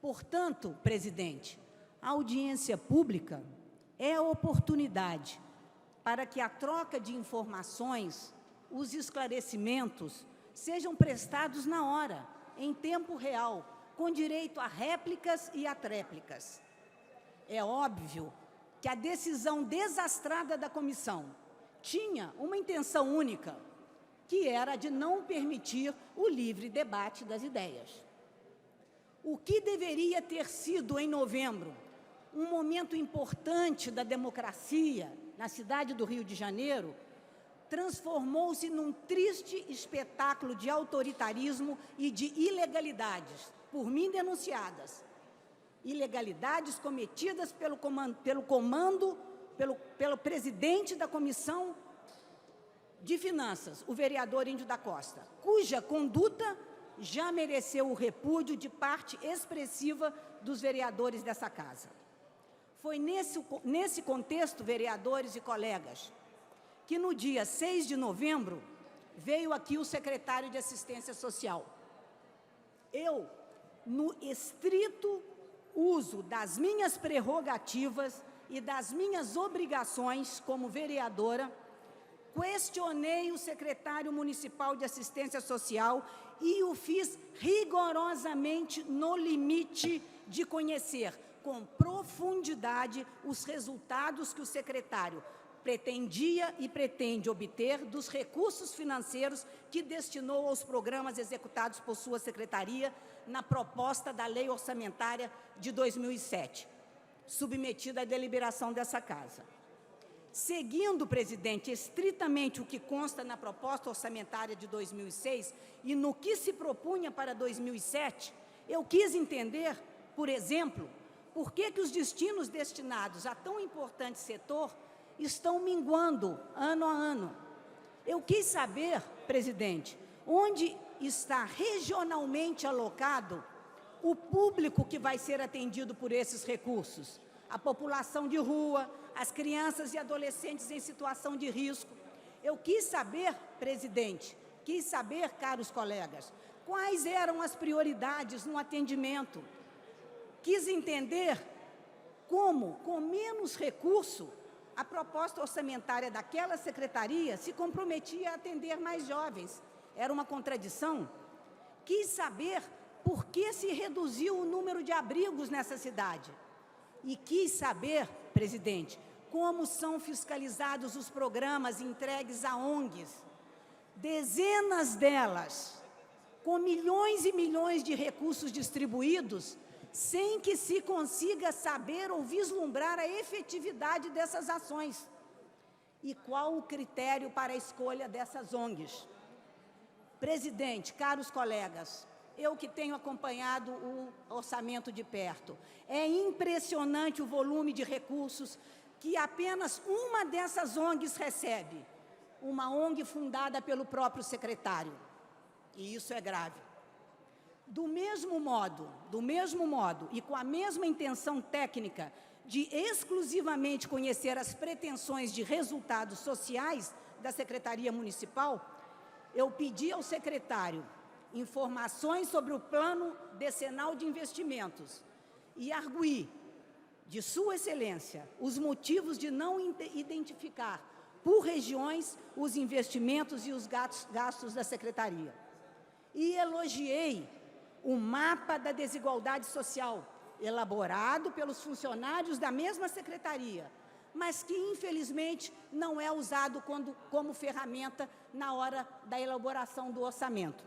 Portanto, presidente, a audiência pública é a oportunidade para que a troca de informações, os esclarecimentos, sejam prestados na hora, em tempo real, com direito a réplicas e a tréplicas. É óbvio que a decisão desastrada da comissão tinha uma intenção única, que era de não permitir o livre debate das ideias. O que deveria ter sido, em novembro, um momento importante da democracia na cidade do Rio de Janeiro, transformou-se num triste espetáculo de autoritarismo e de ilegalidades, por mim denunciadas, ilegalidades cometidas pelo presidente da Comissão de Finanças, o vereador Índio da Costa, cuja conduta já mereceu o repúdio de parte expressiva dos vereadores dessa casa. Foi nesse contexto, vereadores e colegas, que no dia 6 de novembro veio aqui o secretário de Assistência Social. Eu, no estrito uso das minhas prerrogativas e das minhas obrigações como vereadora, questionei o secretário municipal de Assistência Social e o fiz rigorosamente no limite de conhecer com profundidade os resultados que o secretário pretendia e pretende obter dos recursos financeiros que destinou aos programas executados por sua secretaria na proposta da Lei Orçamentária de 2007, submetida à deliberação dessa Casa. Seguindo, presidente, estritamente o que consta na proposta orçamentária de 2006 e no que se propunha para 2007, eu quis entender, por exemplo, por que os destinos destinados a tão importante setor estão minguando ano a ano. Eu quis saber, presidente, onde está regionalmente alocado o público que vai ser atendido por esses recursos. A população de rua, as crianças e adolescentes em situação de risco. Eu quis saber, presidente, caros colegas, quais eram as prioridades no atendimento. Quis entender como, com menos recurso, a proposta orçamentária daquela secretaria se comprometia a atender mais jovens. Era uma contradição. Quis saber por que se reduziu o número de abrigos nessa cidade. E quis saber, presidente, como são fiscalizados os programas entregues a ONGs. Dezenas delas, com milhões e milhões de recursos distribuídos, sem que se consiga saber ou vislumbrar a efetividade dessas ações. E qual o critério para a escolha dessas ONGs? Presidente, caros colegas, eu que tenho acompanhado o orçamento de perto, é impressionante o volume de recursos que apenas uma dessas ONGs recebe, uma ONG fundada pelo próprio secretário. E isso é grave. Do mesmo modo, e com a mesma intenção técnica de exclusivamente conhecer as pretensões de resultados sociais da Secretaria Municipal, eu pedi ao secretário informações sobre o Plano Decenal de Investimentos e arguí, de Sua Excelência, os motivos de não identificar por regiões os investimentos e os gastos da Secretaria. E elogiei o mapa da desigualdade social, elaborado pelos funcionários da mesma secretaria, mas que, infelizmente, não é usado como ferramenta na hora da elaboração do orçamento.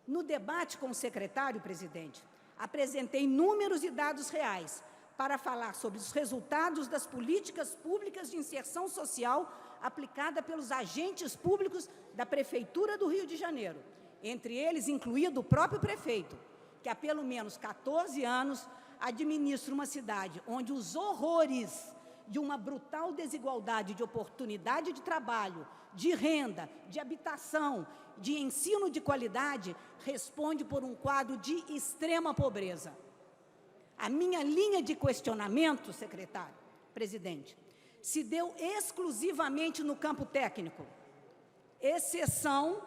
No debate com o secretário, presidente, apresentei números e dados reais para falar sobre os resultados das políticas públicas de inserção social aplicada pelos agentes públicos da Prefeitura do Rio de Janeiro, entre eles incluído o próprio prefeito, que há pelo menos 14 anos administra uma cidade onde os horrores de uma brutal desigualdade de oportunidade de trabalho, de renda, de habitação, de ensino de qualidade, responde por um quadro de extrema pobreza. A minha linha de questionamento, secretário, presidente, se deu exclusivamente no campo técnico, exceção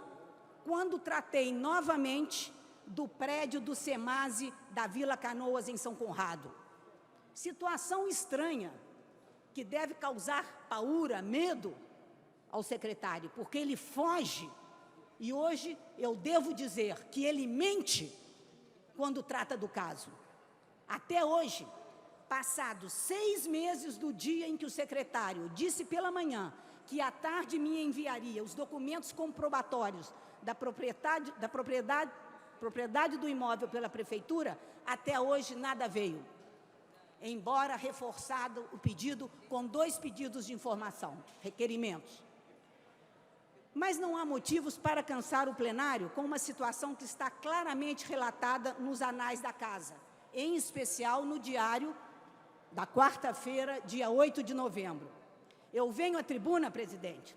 quando tratei novamente do prédio do SEMASE da Vila Canoas, em São Conrado. Situação estranha, que deve causar paura, medo ao secretário, porque ele foge, e hoje eu devo dizer que ele mente quando trata do caso. Até hoje, passados 6 meses do dia em que o secretário disse pela manhã que à tarde me enviaria os documentos comprobatórios da propriedade do imóvel pela Prefeitura, até hoje nada veio, embora reforçado o pedido com 2 pedidos de informação, requerimentos. Mas não há motivos para cansar o plenário com uma situação que está claramente relatada nos anais da Casa em especial no diário da quarta-feira, dia 8 de novembro. Eu venho à tribuna, presidente,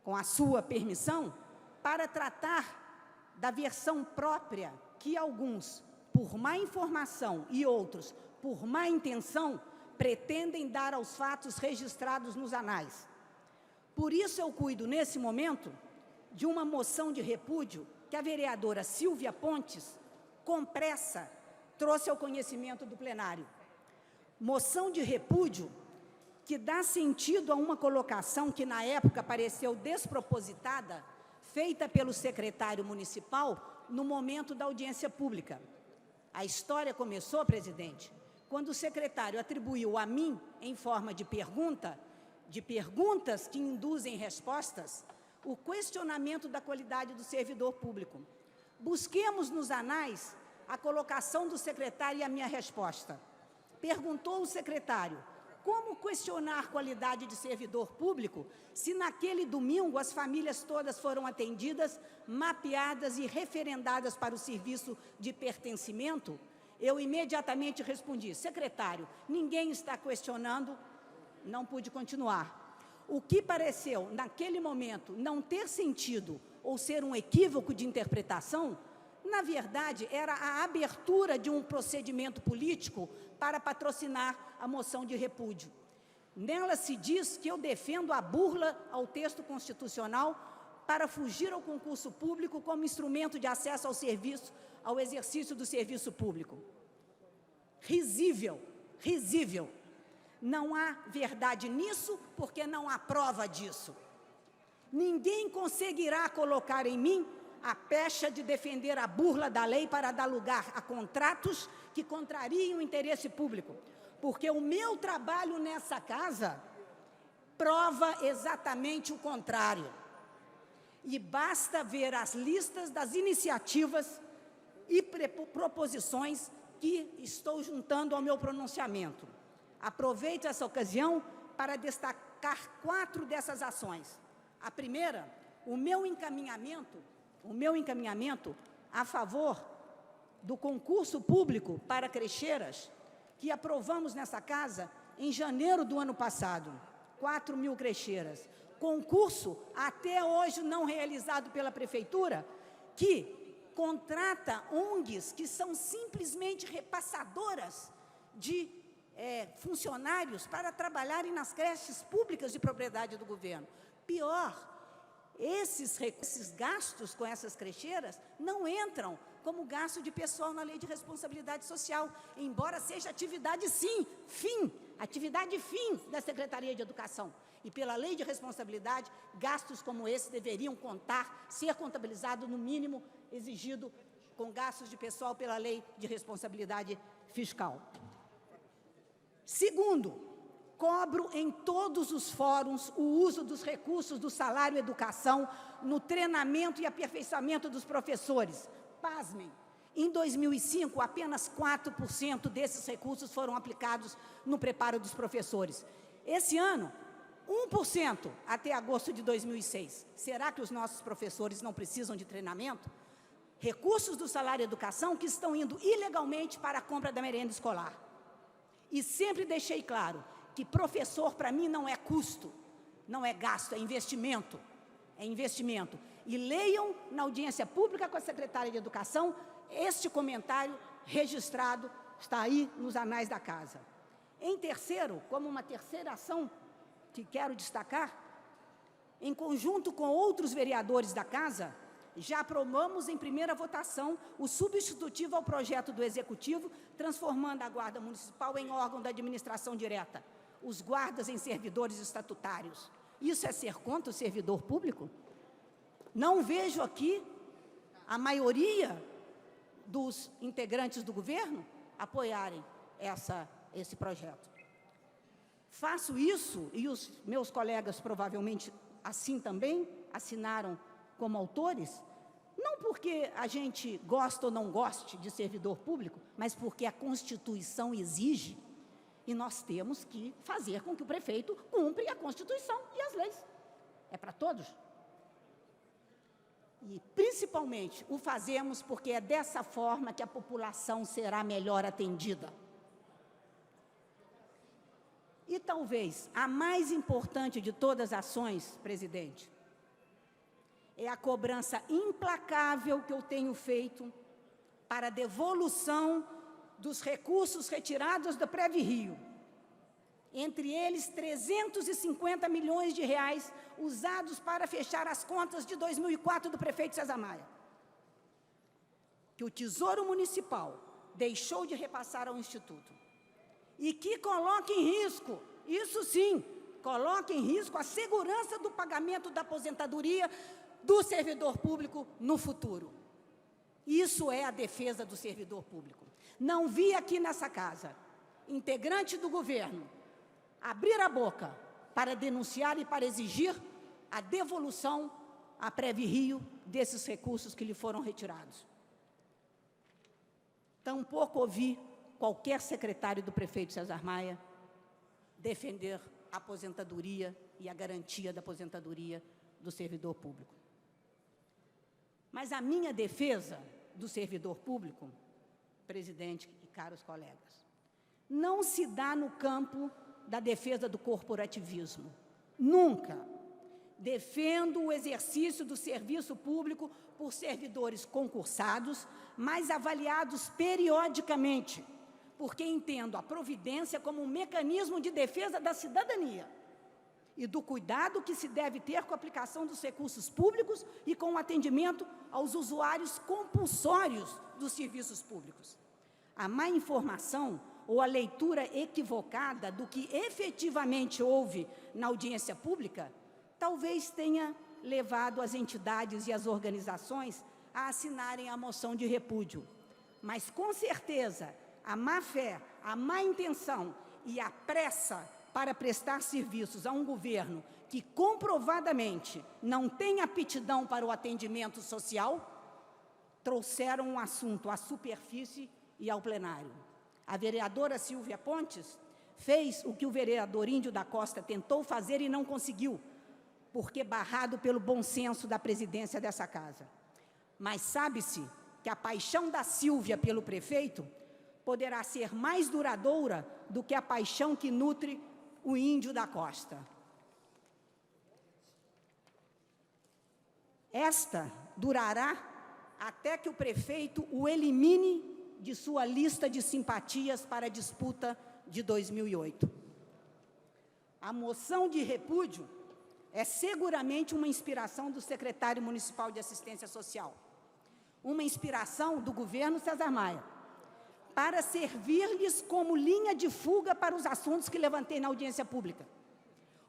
com a sua permissão, para tratar da versão própria que alguns, por má informação, e outros, por má intenção, pretendem dar aos fatos registrados nos anais. Por isso eu cuido, nesse momento, de uma moção de repúdio que a vereadora Silvia Pontes, com pressa, trouxe ao conhecimento do plenário. Moção de repúdio que dá sentido a uma colocação que, na época, pareceu despropositada, feita pelo secretário municipal no momento da audiência pública. A história começou, presidente, quando o secretário atribuiu a mim, em forma de perguntas que induzem respostas, o questionamento da qualidade do servidor público. Busquemos nos anais a colocação do secretário e a minha resposta. Perguntou o secretário: como questionar qualidade de servidor público se naquele domingo as famílias todas foram atendidas, mapeadas e referendadas para o serviço de pertencimento? Eu imediatamente respondi: secretário, ninguém está questionando. Não pude continuar. O que pareceu, naquele momento, não ter sentido ou ser um equívoco de interpretação, na verdade, era a abertura de um procedimento político para patrocinar a moção de repúdio. Nela se diz que eu defendo a burla ao texto constitucional para fugir ao concurso público como instrumento de acesso ao serviço, ao exercício do serviço público. Risível, risível. Não há verdade nisso, porque não há prova disso. Ninguém conseguirá colocar em mim a pecha de defender a burla da lei para dar lugar a contratos que contrariam o interesse público, porque o meu trabalho nessa casa prova exatamente o contrário. E basta ver as listas das iniciativas e proposições que estou juntando ao meu pronunciamento. Aproveito essa ocasião para destacar 4 dessas ações. A primeira, o meu encaminhamento a favor do concurso público para crecheiras, que aprovamos nessa casa em janeiro do ano passado, 4.000 crecheiras. Concurso até hoje não realizado pela prefeitura, que contrata ONGs que são simplesmente repassadoras de funcionários para trabalharem nas creches públicas de propriedade do governo. Pior, esses gastos com essas crecheiras não entram como gasto de pessoal na Lei de Responsabilidade Social, embora seja atividade atividade fim da Secretaria de Educação. E pela Lei de Responsabilidade, gastos como esse deveriam ser contabilizados no mínimo exigido com gastos de pessoal pela Lei de Responsabilidade Fiscal. Segundo, cobro em todos os fóruns o uso dos recursos do salário educação no treinamento e aperfeiçoamento dos professores. Pasmem, em 2005, apenas 4% desses recursos foram aplicados no preparo dos professores. Esse ano, 1% até agosto de 2006. Será que os nossos professores não precisam de treinamento? Recursos do salário educação que estão indo ilegalmente para a compra da merenda escolar. E sempre deixei claro que professor, para mim, não é custo, não é gasto, é investimento. É investimento. E leiam na audiência pública com a secretária de Educação este comentário registrado, está aí nos anais da casa. Em terceiro, como uma terceira ação que quero destacar, em conjunto com outros vereadores da casa, já aprovamos em primeira votação o substitutivo ao projeto do Executivo, transformando a Guarda Municipal em órgão da administração direta, os guardas em servidores estatutários. Isso é ser contra o servidor público? Não vejo aqui a maioria dos integrantes do governo apoiarem esse projeto. Faço isso, e os meus colegas provavelmente assim também assinaram como autores, não porque a gente gosta ou não goste de servidor público, mas porque a Constituição exige, e nós temos que fazer com que o prefeito cumpra a Constituição e as leis. É para todos. E, principalmente, o fazemos porque é dessa forma que a população será melhor atendida. E talvez a mais importante de todas as ações, presidente, é a cobrança implacável que eu tenho feito para a devolução dos recursos retirados da Previ-Rio. Entre eles, 350 milhões de reais usados para fechar as contas de 2004 do prefeito César Maia, que o Tesouro Municipal deixou de repassar ao Instituto, e que coloca em risco, isso sim, coloca em risco a segurança do pagamento da aposentadoria do servidor público no futuro. Isso é a defesa do servidor público. Não vi aqui nessa casa integrante do governo abrir a boca para denunciar e para exigir a devolução à Previ-Rio desses recursos que lhe foram retirados. Tampouco ouvi qualquer secretário do prefeito César Maia defender a aposentadoria e a garantia da aposentadoria do servidor público. Mas a minha defesa do servidor público, presidente e caros colegas, não se dá no campo da defesa do corporativismo. Nunca. Defendo o exercício do serviço público por servidores concursados, mas avaliados periodicamente, porque entendo a providência como um mecanismo de defesa da cidadania e do cuidado que se deve ter com a aplicação dos recursos públicos e com o atendimento aos usuários compulsórios dos serviços públicos. A má informação ou a leitura equivocada do que efetivamente houve na audiência pública talvez tenha levado as entidades e as organizações a assinarem a moção de repúdio. Mas, com certeza, a má-fé, a má intenção e a pressa para prestar serviços a um governo que comprovadamente não tem aptidão para o atendimento social, trouxeram um assunto à superfície e ao plenário. A vereadora Silvia Pontes fez o que o vereador Índio da Costa tentou fazer e não conseguiu, porque barrado pelo bom senso da presidência dessa casa. Mas sabe-se que a paixão da Silvia pelo prefeito poderá ser mais duradoura do que a paixão que nutre o Índio da Costa. Esta durará até que o prefeito o elimine de sua lista de simpatias para a disputa de 2008. A moção de repúdio é seguramente uma inspiração do secretário municipal de assistência social, uma inspiração do governo César Maia, para servir-lhes como linha de fuga para os assuntos que levantei na audiência pública.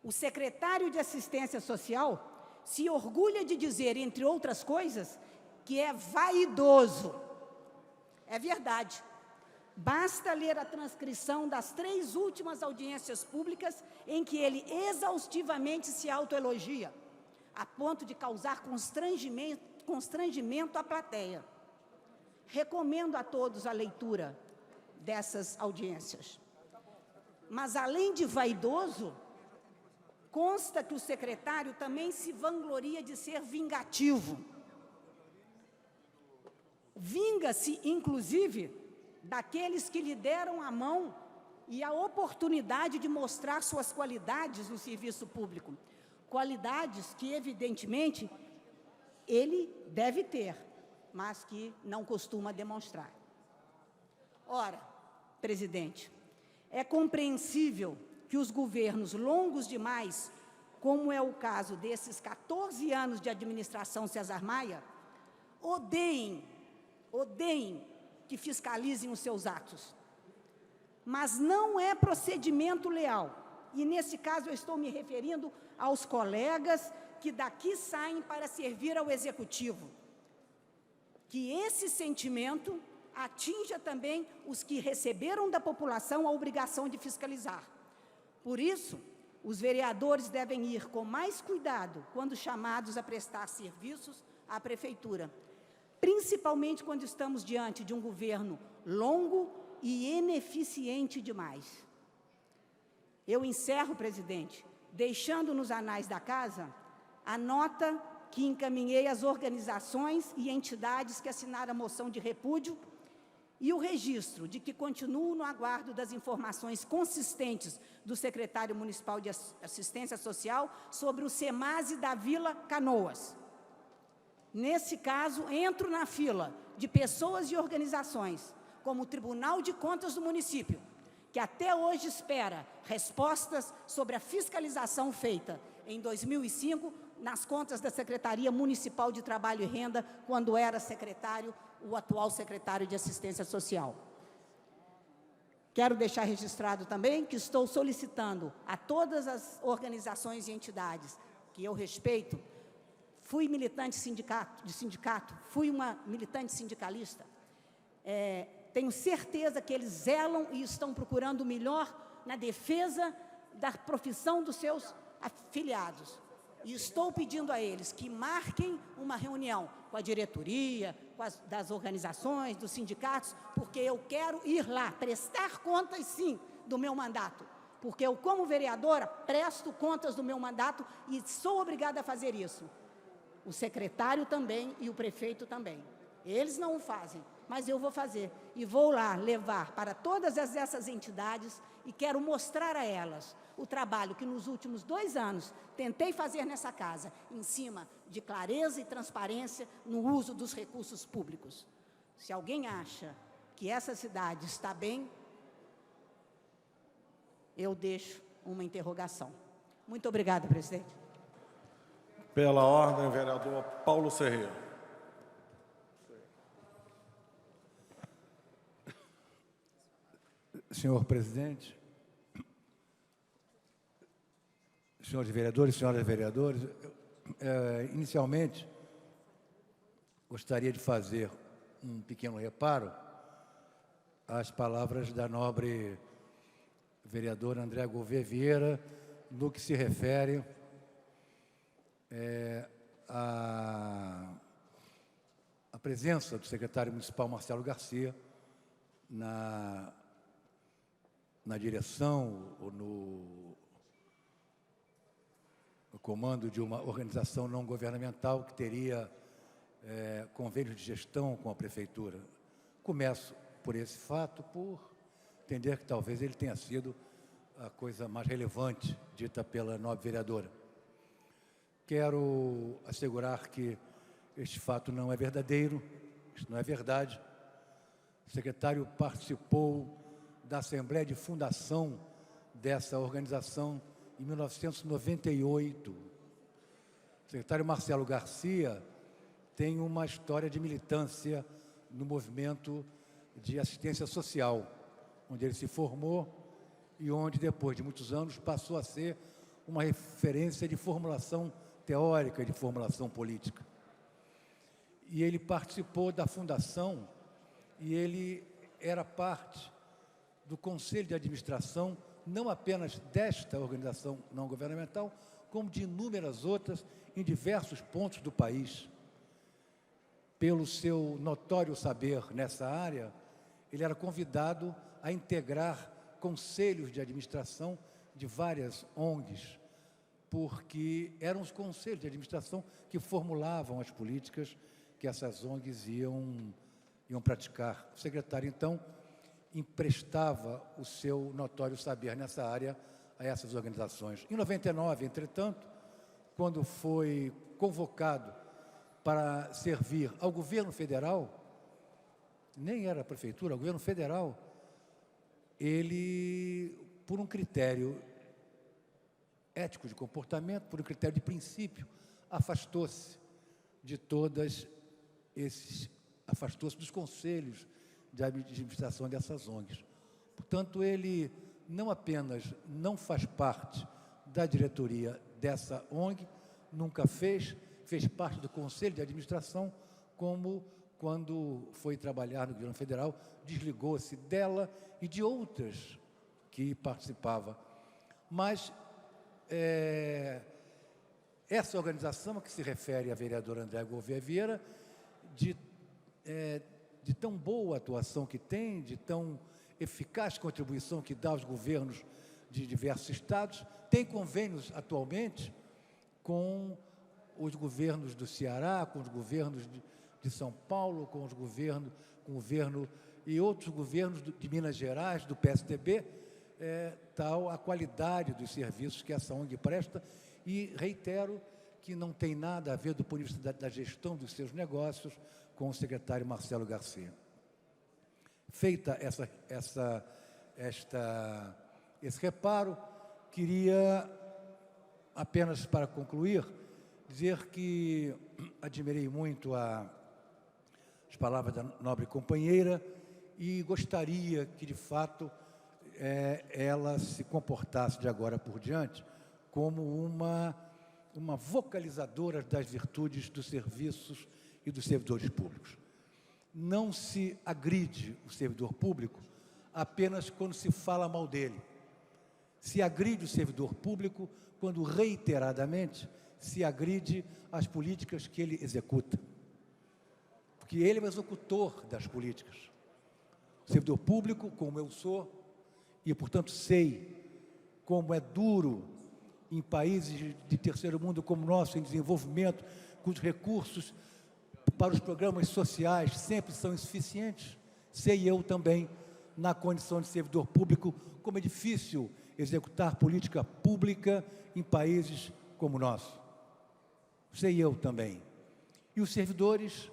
O secretário de assistência social se orgulha de dizer, entre outras coisas, que é vaidoso. É verdade. Basta ler a transcrição das 3 últimas audiências públicas em que ele exaustivamente se autoelogia, a ponto de causar constrangimento à plateia. Recomendo a todos a leitura dessas audiências. Mas, além de vaidoso, consta que o secretário também se vangloria de ser vingativo. Vinga-se, inclusive, daqueles que lhe deram a mão e a oportunidade de mostrar suas qualidades no serviço público. Qualidades que, evidentemente, ele deve ter, mas que não costuma demonstrar. Ora, presidente, é compreensível que os governos longos demais, como é o caso desses 14 anos de administração César Maia, odeiem que fiscalizem os seus atos. Mas não é procedimento leal. E, nesse caso, eu estou me referindo aos colegas que daqui saem para servir ao Executivo. Que esse sentimento atinja também os que receberam da população a obrigação de fiscalizar. Por isso, os vereadores devem ir com mais cuidado quando chamados a prestar serviços à Prefeitura, principalmente quando estamos diante de um governo longo e ineficiente demais. Eu encerro, presidente, deixando nos anais da Casa a nota que encaminhei às organizações e entidades que assinaram a moção de repúdio e o registro de que continuo no aguardo das informações consistentes do secretário municipal de Assistência Social sobre o SEMASE da Vila Canoas. Nesse caso, entro na fila de pessoas e organizações, como o Tribunal de Contas do município, que até hoje espera respostas sobre a fiscalização feita em 2005 nas contas da Secretaria Municipal de Trabalho e Renda, quando era secretário, o atual secretário de Assistência Social. Quero deixar registrado também que estou solicitando a todas as organizações e entidades que eu respeito. Fui militante de sindicato, fui uma militante sindicalista. Tenho certeza que eles zelam e estão procurando o melhor na defesa da profissão dos seus afiliados. E estou pedindo a eles que marquem uma reunião com a diretoria, das organizações, dos sindicatos, porque eu quero ir lá, prestar contas, sim, do meu mandato. Porque eu, como vereadora, presto contas do meu mandato e sou obrigada a fazer isso. O secretário também e o prefeito também. Eles não o fazem, mas eu vou fazer. E vou lá levar para todas essas entidades e quero mostrar a elas o trabalho que nos últimos 2 anos tentei fazer nessa casa, em cima de clareza e transparência no uso dos recursos públicos. Se alguém acha que essa cidade está bem, eu deixo uma interrogação. Muito obrigada, presidente. Pela ordem, vereador Paulo Serrê. Senhor presidente, senhores vereadores, senhoras vereadoras, inicialmente, gostaria de fazer um pequeno reparo às palavras da nobre vereadora Andréa Gouveia Vieira, no que se refere à presença do secretário municipal Marcelo Garcia na direção ou no comando de uma organização não governamental que teria convênio de gestão com a prefeitura. Começo por esse fato, por entender que talvez ele tenha sido a coisa mais relevante dita pela nobre vereadora. Quero assegurar que este fato não é verdadeiro, isso não é verdade. O secretário participou da Assembleia de Fundação dessa organização em 1998. O secretário Marcelo Garcia tem uma história de militância no movimento de assistência social, onde ele se formou e onde, depois de muitos anos, passou a ser uma referência de formulação teórica e de formulação política. E ele participou da fundação e ele era parte do Conselho de Administração, não apenas desta organização não governamental, como de inúmeras outras em diversos pontos do país. Pelo seu notório saber nessa área, ele era convidado a integrar conselhos de administração de várias ONGs, porque eram os conselhos de administração que formulavam as políticas que essas ONGs iam praticar. O secretário, então, emprestava o seu notório saber nessa área a essas organizações. Em 99, entretanto, quando foi convocado para servir ao governo federal, nem era a prefeitura, o governo federal, ele, por um critério ético de comportamento, por um critério de princípio, afastou-se de afastou-se dos conselhos de administração dessas ONGs. Portanto, ele não apenas não faz parte da diretoria dessa ONG, nunca fez parte do Conselho de Administração, como quando foi trabalhar no governo federal, desligou-se dela e de outras que participava. Mas essa organização a que se refere a vereadora Andréa Gouveia Vieira, de tão boa atuação que tem, de tão eficaz contribuição que dá aos governos de diversos estados, tem convênios atualmente com os governos do Ceará, com os governos de São Paulo, com o governo e outros governos de Minas Gerais, do PSDB, tal a qualidade dos serviços que essa ONG presta, e reitero que não tem nada a ver do ponto de vista da gestão dos seus negócios com o secretário Marcelo Garcia. Feita esse reparo, queria, apenas para concluir, dizer que admirei muito as palavras da nobre companheira e gostaria que, de fato, ela se comportasse de agora por diante como uma vocalizadora das virtudes dos serviços e dos servidores públicos. Não se agride o servidor público apenas quando se fala mal dele. Se agride o servidor público quando, reiteradamente, se agride as políticas que ele executa. Porque ele é o executor das políticas. O servidor público, como eu sou, e, portanto, sei como é duro em países de terceiro mundo como o nosso, em desenvolvimento, cujos recursos para os programas sociais sempre são insuficientes. Sei eu também, na condição de servidor público, como é difícil executar política pública em países como o nosso. Sei eu também. E os servidores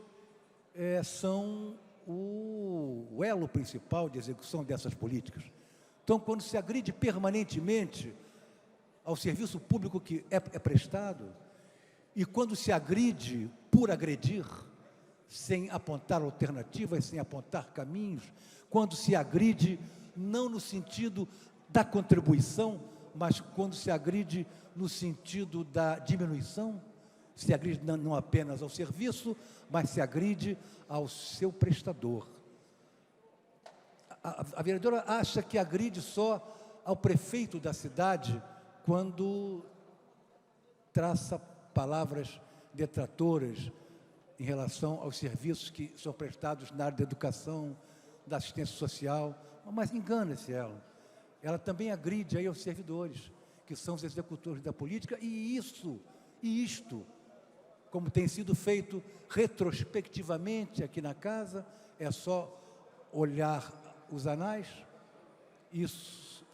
são o elo principal de execução dessas políticas. Então, quando se agride permanentemente ao serviço público que é prestado, e quando se agride por agredir, sem apontar alternativas, sem apontar caminhos, quando se agride não no sentido da contribuição, mas quando se agride no sentido da diminuição, se agride não apenas ao serviço, mas se agride ao seu prestador. A vereadora acha que agride só ao prefeito da cidade quando traça palavras detratoras em relação aos serviços que são prestados na área da educação, da assistência social, mas engana-se ela. Ela também agride aí aos servidores, que são os executores da política, e isto, como tem sido feito retrospectivamente aqui na casa, é só olhar os anais, isso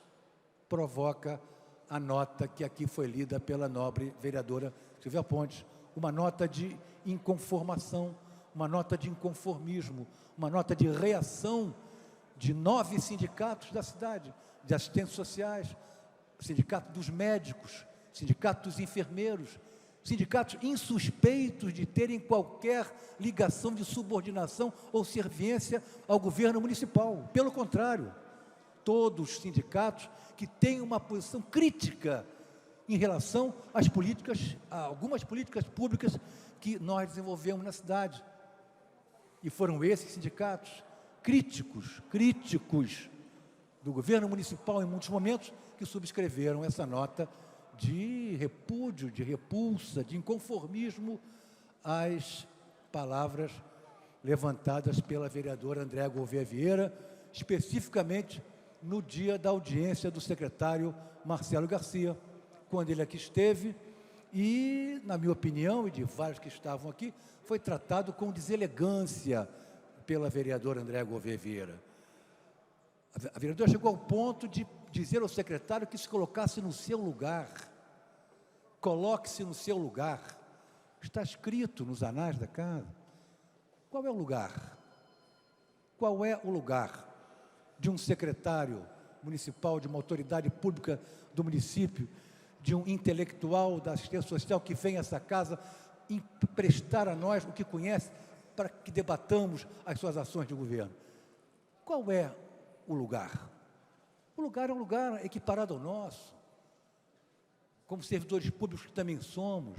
provoca a nota que aqui foi lida pela nobre vereadora Silvia Pontes, uma nota de inconformação, uma nota de inconformismo, uma nota de reação de 9 sindicatos da cidade, de assistentes sociais, sindicato dos médicos, sindicato dos enfermeiros, sindicatos insuspeitos de terem qualquer ligação de subordinação ou serviência ao governo municipal. Pelo contrário, todos os sindicatos que têm uma posição crítica em relação às políticas, a algumas políticas públicas que nós desenvolvemos na cidade. E foram esses sindicatos críticos do governo municipal, em muitos momentos, que subscreveram essa nota de repúdio, de repulsa, de inconformismo às palavras levantadas pela vereadora Andréa Gouveia Vieira, especificamente no dia da audiência do secretário Marcelo Garcia, quando ele aqui esteve, e, na minha opinião, e de vários que estavam aqui, foi tratado com deselegância pela vereadora Andréa Gouveia Vieira. A vereadora chegou ao ponto de dizer ao secretário que se colocasse no seu lugar. Coloque-se no seu lugar. Está escrito nos anais da casa. Qual é o lugar? Qual é o lugar de um secretário municipal, de uma autoridade pública do município, de um intelectual da assistência social que vem a essa casa emprestar a nós o que conhece para que debatamos as suas ações de governo? Qual é o lugar? O lugar é um lugar equiparado ao nosso. Como servidores públicos que também somos,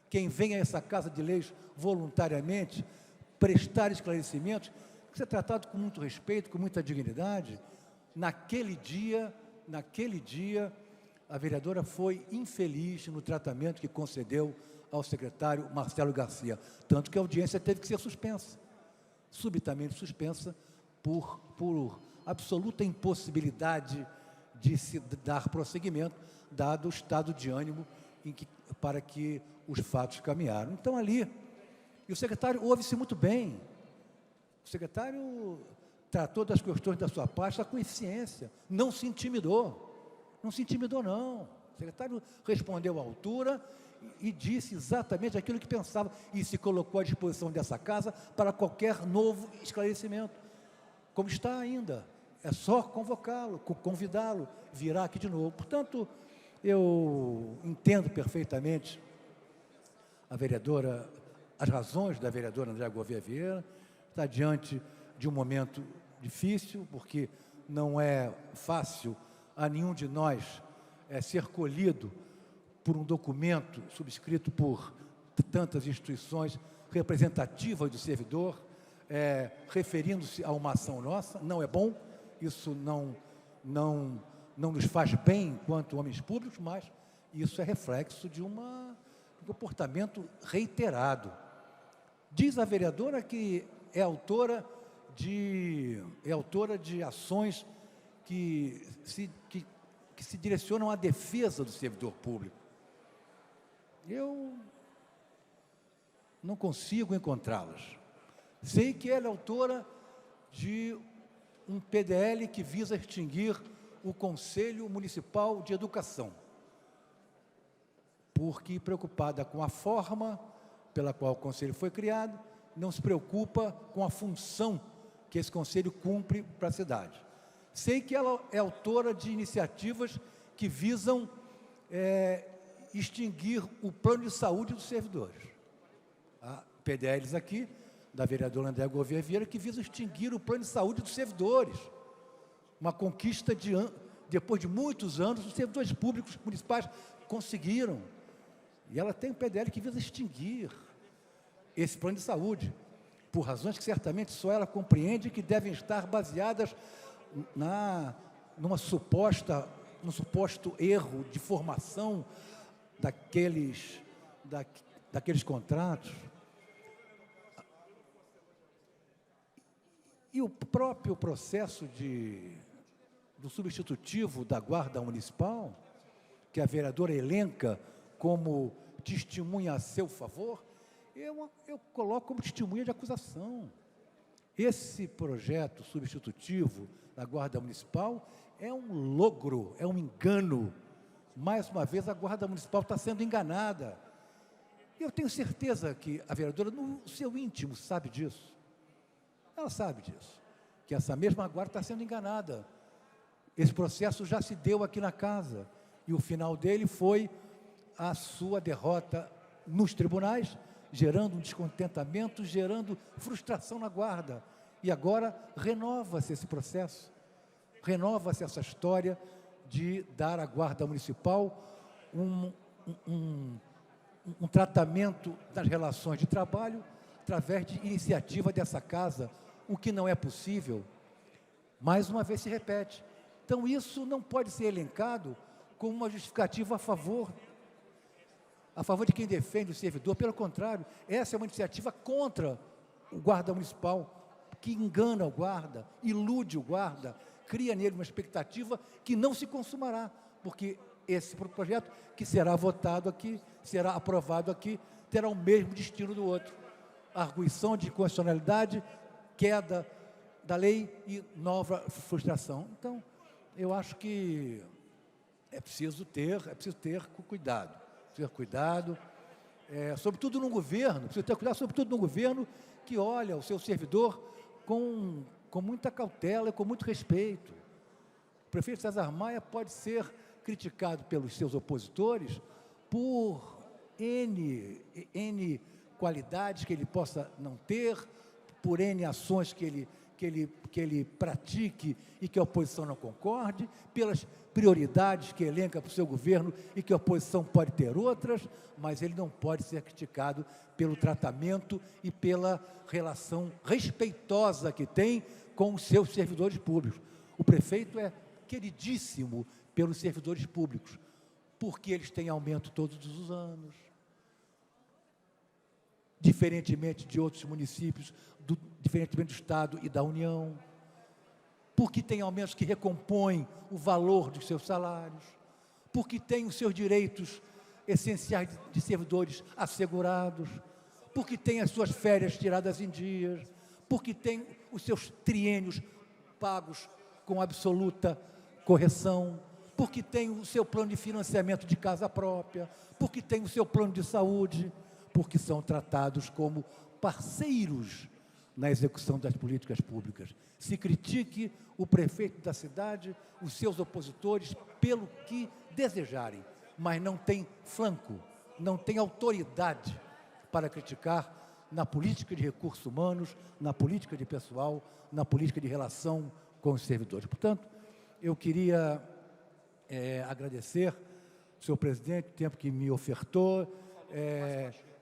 quem vem a essa Casa de Leis voluntariamente prestar esclarecimentos, que ser tratado com muito respeito, com muita dignidade. Naquele dia, a vereadora foi infeliz no tratamento que concedeu ao secretário Marcelo Garcia, tanto que a audiência teve que ser suspensa, subitamente suspensa, por absoluta impossibilidade de se dar prosseguimento, dado o estado de ânimo para que os fatos caminharam. Então, ali, e o secretário ouve-se muito bem. O secretário tratou das questões da sua parte com eficiência, não se intimidou. Não se intimidou, não. O secretário respondeu à altura e disse exatamente aquilo que pensava e se colocou à disposição dessa casa para qualquer novo esclarecimento, como está ainda. É só convocá-lo, convidá-lo, virá aqui de novo. Portanto, eu entendo perfeitamente as razões da vereadora Andréa Gouveia Vieira, está diante de um momento difícil, porque não é fácil a nenhum de nós ser colhido por um documento subscrito por tantas instituições representativas do servidor, referindo-se a uma ação nossa. Não é bom, isso não nos faz bem enquanto homens públicos, mas isso é reflexo de um comportamento reiterado. Diz a vereadora que é autora de ações que se direcionam à defesa do servidor público. Eu não consigo encontrá-las. Sei que ela é autora de um PDL que visa extinguir o Conselho Municipal de Educação, porque, preocupada com a forma pela qual o Conselho foi criado, não se preocupa com a função que esse Conselho cumpre para a cidade. Sei que ela é autora de iniciativas que visam extinguir o plano de saúde dos servidores. Há PDLs aqui, da vereadora Andréa Gouveia Vieira, que visam extinguir o plano de saúde dos servidores. Uma conquista depois de muitos anos, os servidores públicos municipais conseguiram. E ela tem um PDL que visa extinguir esse plano de saúde, por razões que certamente só ela compreende, que devem estar baseadas num suposto erro de formação daqueles contratos. E o próprio processo do substitutivo da Guarda Municipal, que a vereadora elenca como testemunha a seu favor, eu coloco como testemunha de acusação. Esse projeto substitutivo da Guarda Municipal é um logro, é um engano. Mais uma vez, a Guarda Municipal está sendo enganada. Eu tenho certeza que a vereadora, no seu íntimo, sabe disso. Ela sabe disso, que essa mesma Guarda está sendo enganada. Esse processo já se deu aqui na casa, e o final dele foi a sua derrota nos tribunais, gerando um descontentamento, gerando frustração na Guarda. E agora renova-se esse processo, renova-se essa história de dar à Guarda Municipal um tratamento das relações de trabalho através de iniciativa dessa casa, o que não é possível. Mais uma vez se repete. Então, isso não pode ser elencado como uma justificativa a favor de quem defende o servidor. Pelo contrário, essa é uma iniciativa contra o guarda municipal, que engana o guarda, ilude o guarda, cria nele uma expectativa que não se consumará, porque esse projeto que será votado aqui, será aprovado aqui, terá o mesmo destino do outro. Arguição de constitucionalidade, queda da lei e nova frustração. Então, eu acho que é preciso ter cuidado. Ter cuidado, sobretudo no governo, precisa ter cuidado, sobretudo no governo que olha o seu servidor com muita cautela e com muito respeito. O prefeito César Maia pode ser criticado pelos seus opositores por N qualidades que ele possa não ter, por N ações que ele pratique e que a oposição não concorde, pelas prioridades que elenca para o seu governo e que a oposição pode ter outras, mas ele não pode ser criticado pelo tratamento e pela relação respeitosa que tem com os seus servidores públicos. O prefeito é queridíssimo pelos servidores públicos, porque eles têm aumento todos os anos, diferentemente de outros municípios, diferentemente do Estado e da União, porque tem aumentos que recompõem o valor dos seus salários, porque tem os seus direitos essenciais de servidores assegurados, porque tem as suas férias tiradas em dias, porque tem os seus triênios pagos com absoluta correção, porque tem o seu plano de financiamento de casa própria, porque tem o seu plano de saúde, porque são tratados como parceiros na execução das políticas públicas. Se critique o prefeito da cidade, os seus opositores, pelo que desejarem, mas não tem flanco, não tem autoridade para criticar na política de recursos humanos, na política de pessoal, na política de relação com os servidores. Portanto, eu queria agradecer, senhor presidente, o tempo que me ofertou,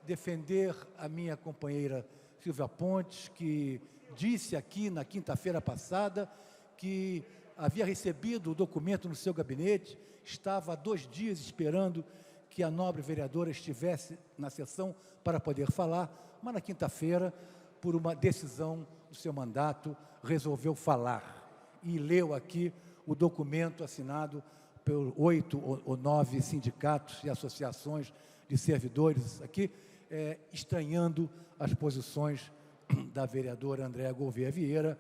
defender a minha companheira Silvia Pontes, que disse aqui na quinta-feira passada que havia recebido o documento no seu gabinete, estava há 2 dias esperando que a nobre vereadora estivesse na sessão para poder falar, mas na quinta-feira, por uma decisão do seu mandato, resolveu falar e leu aqui o documento assinado por 8 ou 9 sindicatos e associações de servidores aqui, estranhando as posições da vereadora Andréa Gouveia Vieira,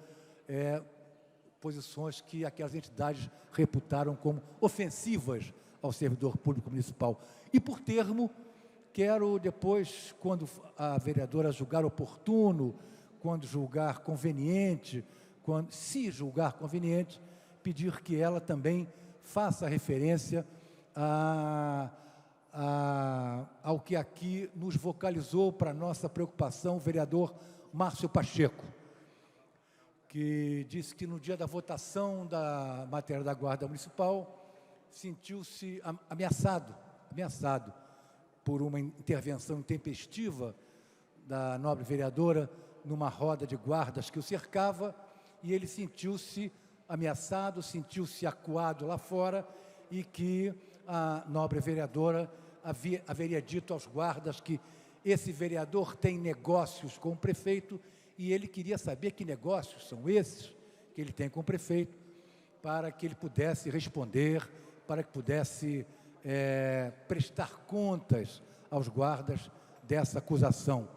posições que aquelas entidades reputaram como ofensivas ao servidor público municipal. E, por termo, quero depois, quando a vereadora julgar oportuno, quando julgar conveniente, se julgar conveniente, pedir que ela também faça referência ao que aqui nos vocalizou para nossa preocupação o vereador Márcio Pacheco, que disse que no dia da votação da matéria da Guarda Municipal sentiu-se ameaçado por uma intervenção intempestiva da nobre vereadora numa roda de guardas que o cercava, e ele sentiu-se ameaçado, sentiu-se acuado lá fora, e que a nobre vereadora haveria dito aos guardas que esse vereador tem negócios com o prefeito, e ele queria saber que negócios são esses que ele tem com o prefeito, para que ele pudesse responder, para que pudesse prestar contas aos guardas dessa acusação.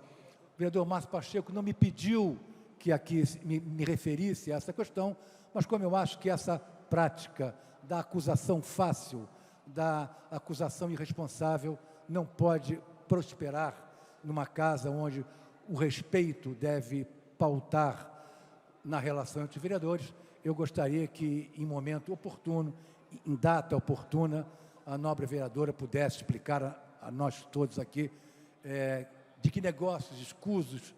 O vereador Márcio Pacheco não me pediu que aqui me referisse a essa questão, mas como eu acho que essa prática da acusação fácil, da acusação irresponsável, não pode prosperar numa casa onde o respeito deve pautar na relação entre vereadores, eu gostaria que, em momento oportuno, em data oportuna, a nobre vereadora pudesse explicar a nós todos aqui de que negócios escusos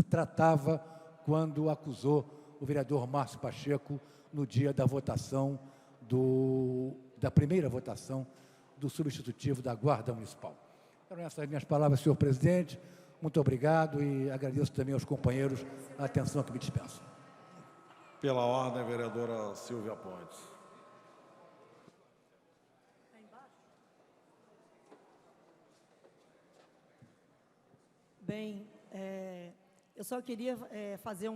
tratava quando acusou o vereador Márcio Pacheco no dia da votação da primeira votação do substitutivo da Guarda Municipal. Eram essas minhas palavras, senhor presidente. Muito obrigado e agradeço também aos companheiros a atenção que me dispensam. Pela ordem, vereadora Silvia Pontes. Bem, eu só queria fazer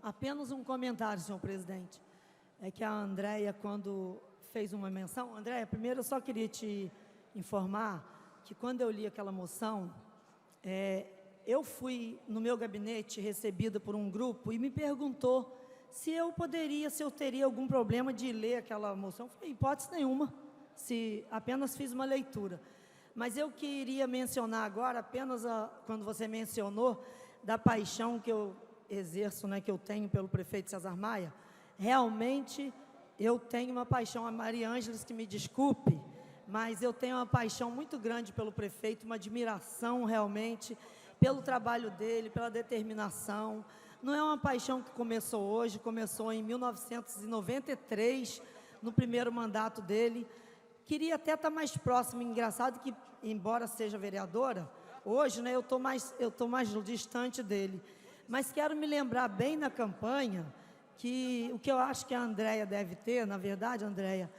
apenas um comentário, senhor presidente. É que a Andréia, quando fez uma menção... Andréia, primeiro eu só queria te informar que quando eu li aquela moção, eu fui no meu gabinete recebida por um grupo e me perguntou se eu teria algum problema de ler aquela moção. Eu falei, hipótese nenhuma, se apenas fiz uma leitura. Mas eu queria mencionar agora, apenas quando você mencionou da paixão que eu exerço, que eu tenho pelo prefeito César Maia, realmente eu tenho uma paixão, a Maria Ângeles que me desculpe, mas eu tenho uma paixão muito grande pelo prefeito, uma admiração realmente pelo trabalho dele, pela determinação. Não é uma paixão que começou hoje, começou em 1993, no primeiro mandato dele. Queria até estar mais próximo, engraçado que, embora seja vereadora, hoje eu estou mais distante dele. Mas quero me lembrar bem na campanha, que o que eu acho que a Andréia deve ter, na verdade, Andréia,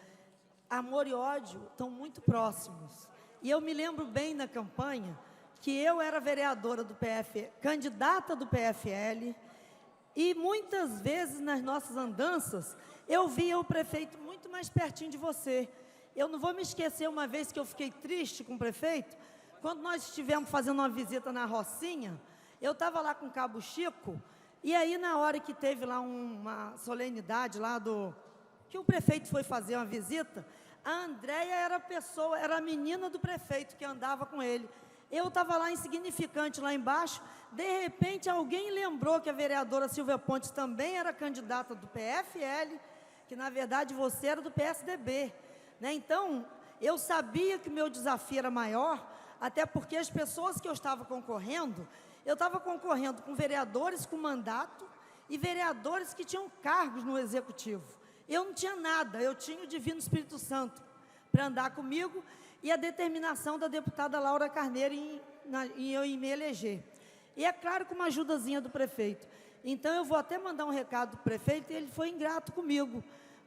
amor e ódio estão muito próximos. E eu me lembro bem na campanha que eu era vereadora do PF, candidata do PFL, e muitas vezes nas nossas andanças eu via o prefeito muito mais pertinho de você. eu não vou me esquecer uma vez que eu fiquei triste com o prefeito, quando nós estivemos fazendo uma visita na Rocinha, eu estava lá com o Cabo Chico, e aí na hora que teve lá uma solenidade lá que o prefeito foi fazer uma visita, a Andréia era a menina do prefeito que andava com ele. Eu estava lá insignificante, lá embaixo, de repente alguém lembrou que a vereadora Silvia Pontes também era candidata do PFL, que na verdade você era do PSDB, né? Então, eu sabia que o meu desafio era maior, até porque as pessoas que eu estava concorrendo com vereadores com mandato e vereadores que tinham cargos no Executivo. Eu não tinha nada, eu tinha o Divino Espírito Santo para andar comigo e a determinação da deputada Laura Carneiro em me eleger. E é claro, com uma ajudazinha do prefeito. Então, eu vou até mandar um recado para o prefeito, e ele foi ingrato comigo,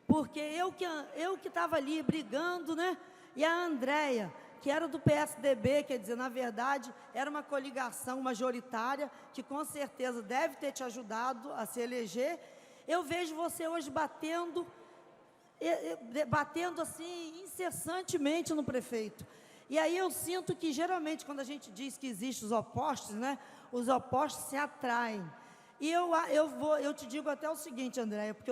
porque eu que estava ali brigando, né? E a Andréia, que era do PSDB, quer dizer, na verdade, era uma coligação majoritária, que com certeza deve ter te ajudado a se eleger. Eu vejo você hoje batendo assim, incessantemente no prefeito. E aí eu sinto que, geralmente, quando a gente diz que existem os opostos, né? Os opostos se atraem. E eu te digo até o seguinte, Andréia, porque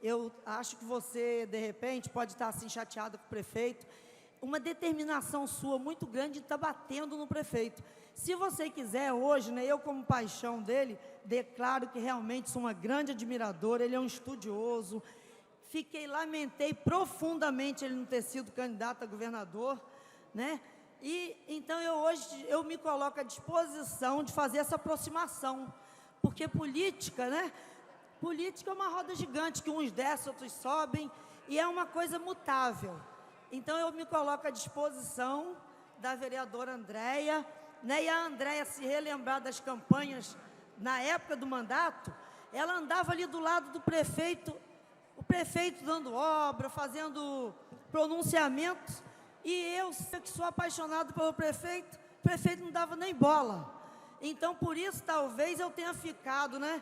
eu acho que você, de repente, pode estar assim chateada com o prefeito, uma determinação sua muito grande de estar batendo no prefeito. Se você quiser hoje, né, eu como paixão dele, declaro que realmente sou uma grande admiradora, ele é um estudioso, lamentei profundamente ele não ter sido candidato a governador, né? E então hoje eu me coloco à disposição de fazer essa aproximação, porque política, né? Política é uma roda gigante, que uns descem, outros sobem, e é uma coisa mutável. Então, eu me coloco à disposição da vereadora Andréia, né? E a Andréia, se relembrar das campanhas na época do mandato, ela andava ali do lado do prefeito, o prefeito dando obra, fazendo pronunciamentos, e eu, que sou apaixonado pelo prefeito, o prefeito não dava nem bola. Então, por isso, talvez eu tenha ficado, né?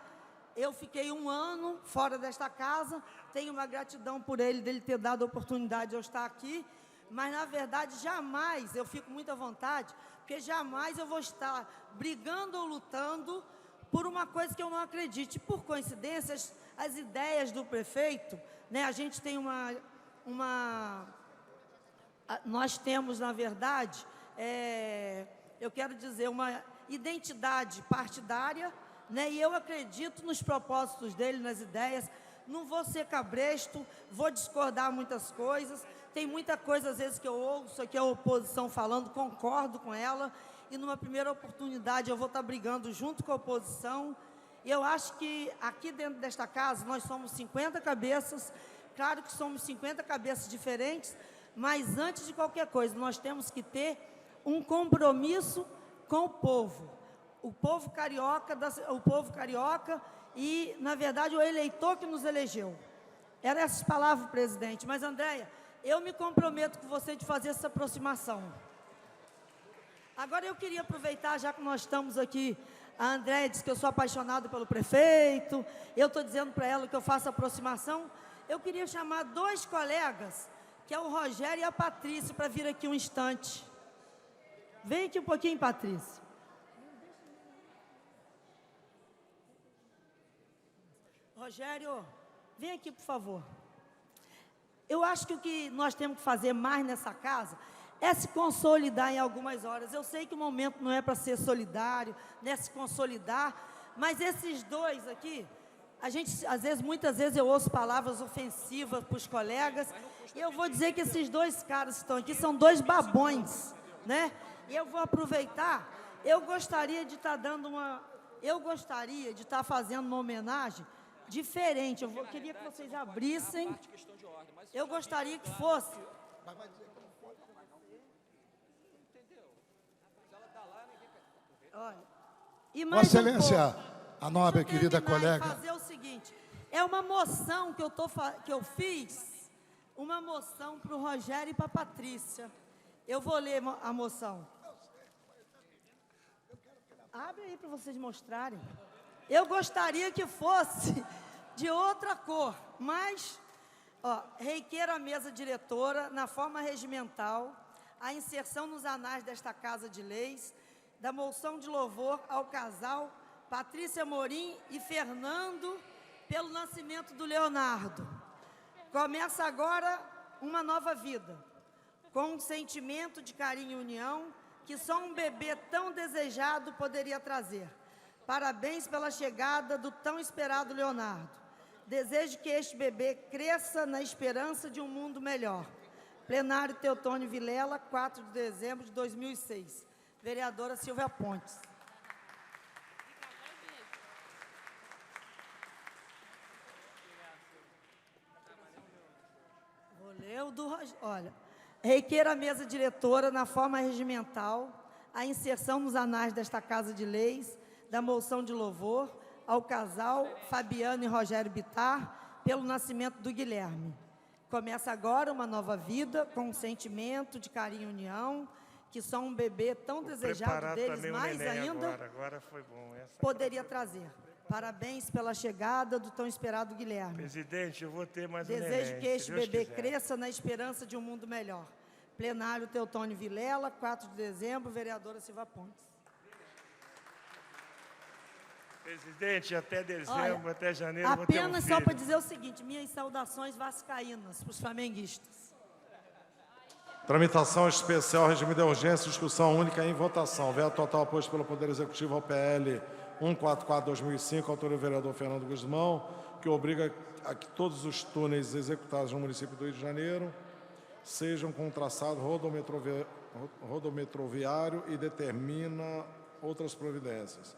Eu fiquei 1 ano fora desta casa, tenho uma gratidão por ele, dele ter dado a oportunidade de eu estar aqui, mas, na verdade, jamais, eu fico muito à vontade, porque jamais eu vou estar brigando ou lutando por uma coisa que eu não acredite. Por coincidência, as ideias do prefeito, né, a gente tem nós temos, na verdade, eu quero dizer, uma identidade partidária, né, e eu acredito nos propósitos dele, nas ideias. Não vou ser cabresto, vou discordar muitas coisas, tem muita coisa às vezes que eu ouço aqui a oposição falando, concordo com ela, e numa primeira oportunidade eu vou estar brigando junto com a oposição. E eu acho que aqui dentro desta casa nós somos 50 cabeças, claro que somos 50 cabeças diferentes, mas antes de qualquer coisa nós temos que ter um compromisso com o povo carioca e, na verdade, o eleitor que nos elegeu. Eram essas palavras, presidente. Mas, Andréia, eu me comprometo com você de fazer essa aproximação. Agora, eu queria aproveitar, já que nós estamos aqui, a Andréia disse que eu sou apaixonado pelo prefeito, eu estou dizendo para ela que eu faço aproximação. Eu queria chamar 2 colegas, que é o Rogério e a Patrícia, para vir aqui um instante. Vem aqui um pouquinho, Patrícia. Rogério, vem aqui, por favor. Eu acho que o que nós temos que fazer mais nessa casa é se consolidar em algumas horas. Eu sei que o momento não é para ser solidário, né, se consolidar, mas esses 2 aqui, a gente, muitas vezes eu ouço palavras ofensivas para os colegas, e eu vou dizer que esses 2 caras que estão aqui são 2 babões, né? E eu vou aproveitar, eu gostaria de estar fazendo uma homenagem diferente. Queria que vocês abrissem. Eu gostaria que fosse. Olha, e mais Vossa Excelência, a nobre e querida colega. Fazer o seguinte: é uma moção que eu fiz, uma moção para o Rogério e para a Patrícia. Eu vou ler a moção. Abre aí para vocês mostrarem. Eu gostaria que fosse de outra cor, mas Requer à mesa diretora, na forma regimental, a inserção nos anais desta Casa de Leis da moção de louvor ao casal Patrícia Morim e Fernando pelo nascimento do Leonardo. Começa agora uma nova vida, com um sentimento de carinho e união que só um bebê tão desejado poderia trazer. Parabéns pela chegada do tão esperado Leonardo. Desejo que este bebê cresça na esperança de um mundo melhor. Plenário Teotônio Vilela, 4 de dezembro de 2006. Vereadora Silvia Pontes. Vou ler o do Rogério. Olha, requer à mesa diretora, na forma regimental, a inserção nos anais desta Casa de Leis da moção de louvor ao casal Fabiano e Rogério Bittar pelo nascimento do Guilherme. Começa agora uma nova vida com um sentimento de carinho e união que só um bebê tão desejado deles mais ainda agora foi bom. poderia trazer. Parabéns pela chegada do tão esperado Guilherme. Presidente, eu vou ter mais um Desejo neném, que este se Deus bebê quiser. cresça na esperança de um mundo melhor. Plenário Teotônio Vilela, 4 de dezembro, vereadora Silvia Pontes. Presidente, até dezembro, Olha, até janeiro, eu vou ter um apenas filho. só para dizer o seguinte, minhas saudações vascaínas para os flamenguistas. Tramitação especial, regime de urgência, discussão única em votação. Veto total posto pelo Poder Executivo ao PL 144/2005, autoria do vereador Fernando Guzmão, que obriga a que todos os túneis executados no município do Rio de Janeiro sejam com traçado rodometroviário e determina outras providências.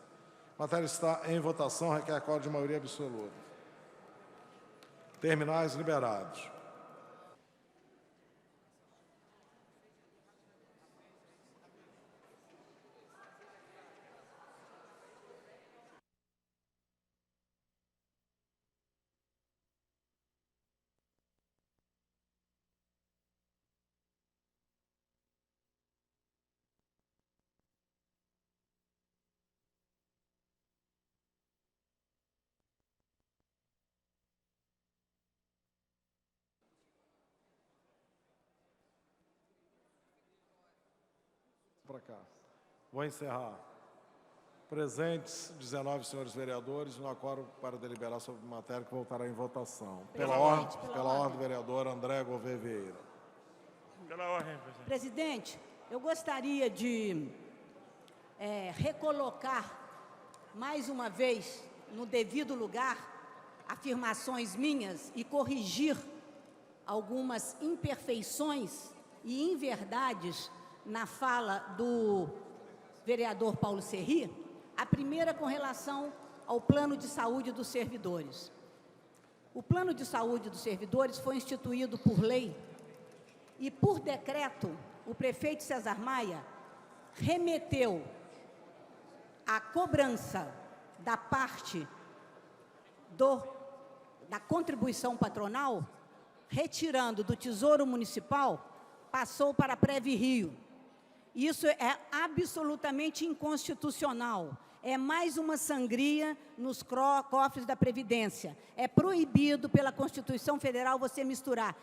A matéria está em votação, requer acordo de maioria absoluta. Terminais liberados. Para cá. Vou encerrar. Presentes, 19 senhores vereadores, no acordo para deliberar sobre matéria que voltará em votação. Pela ordem, vereador André Gouveia Vieira. Pela ordem, presidente. Presidente, eu gostaria de recolocar mais uma vez no devido lugar afirmações minhas e corrigir algumas imperfeições e inverdades na fala do vereador Paulo Serri. A primeira com relação ao plano de saúde dos servidores. O plano de saúde dos servidores foi instituído por lei e, por decreto, o prefeito César Maia remeteu a cobrança da parte da contribuição patronal, retirando do Tesouro Municipal, passou para a Prev Rio. Isso é absolutamente inconstitucional. É mais uma sangria nos cofres da Previdência. É proibido pela Constituição Federal você misturar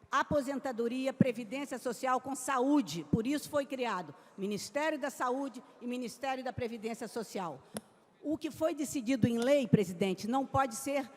aposentadoria, previdência social com saúde. Por isso foi criado Ministério da Saúde e Ministério da Previdência Social. O que foi decidido em lei, presidente, não pode ser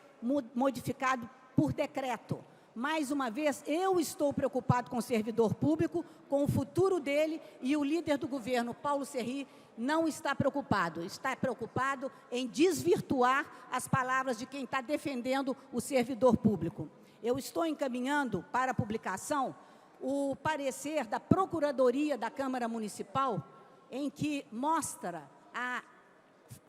modificado por decreto. Mais uma vez, eu estou preocupado com o servidor público, com o futuro dele, e o líder do governo, Paulo Serri, não está preocupado. Está preocupado em desvirtuar as palavras de quem está defendendo o servidor público. Eu estou encaminhando para publicação o parecer da Procuradoria da Câmara Municipal, em que mostra a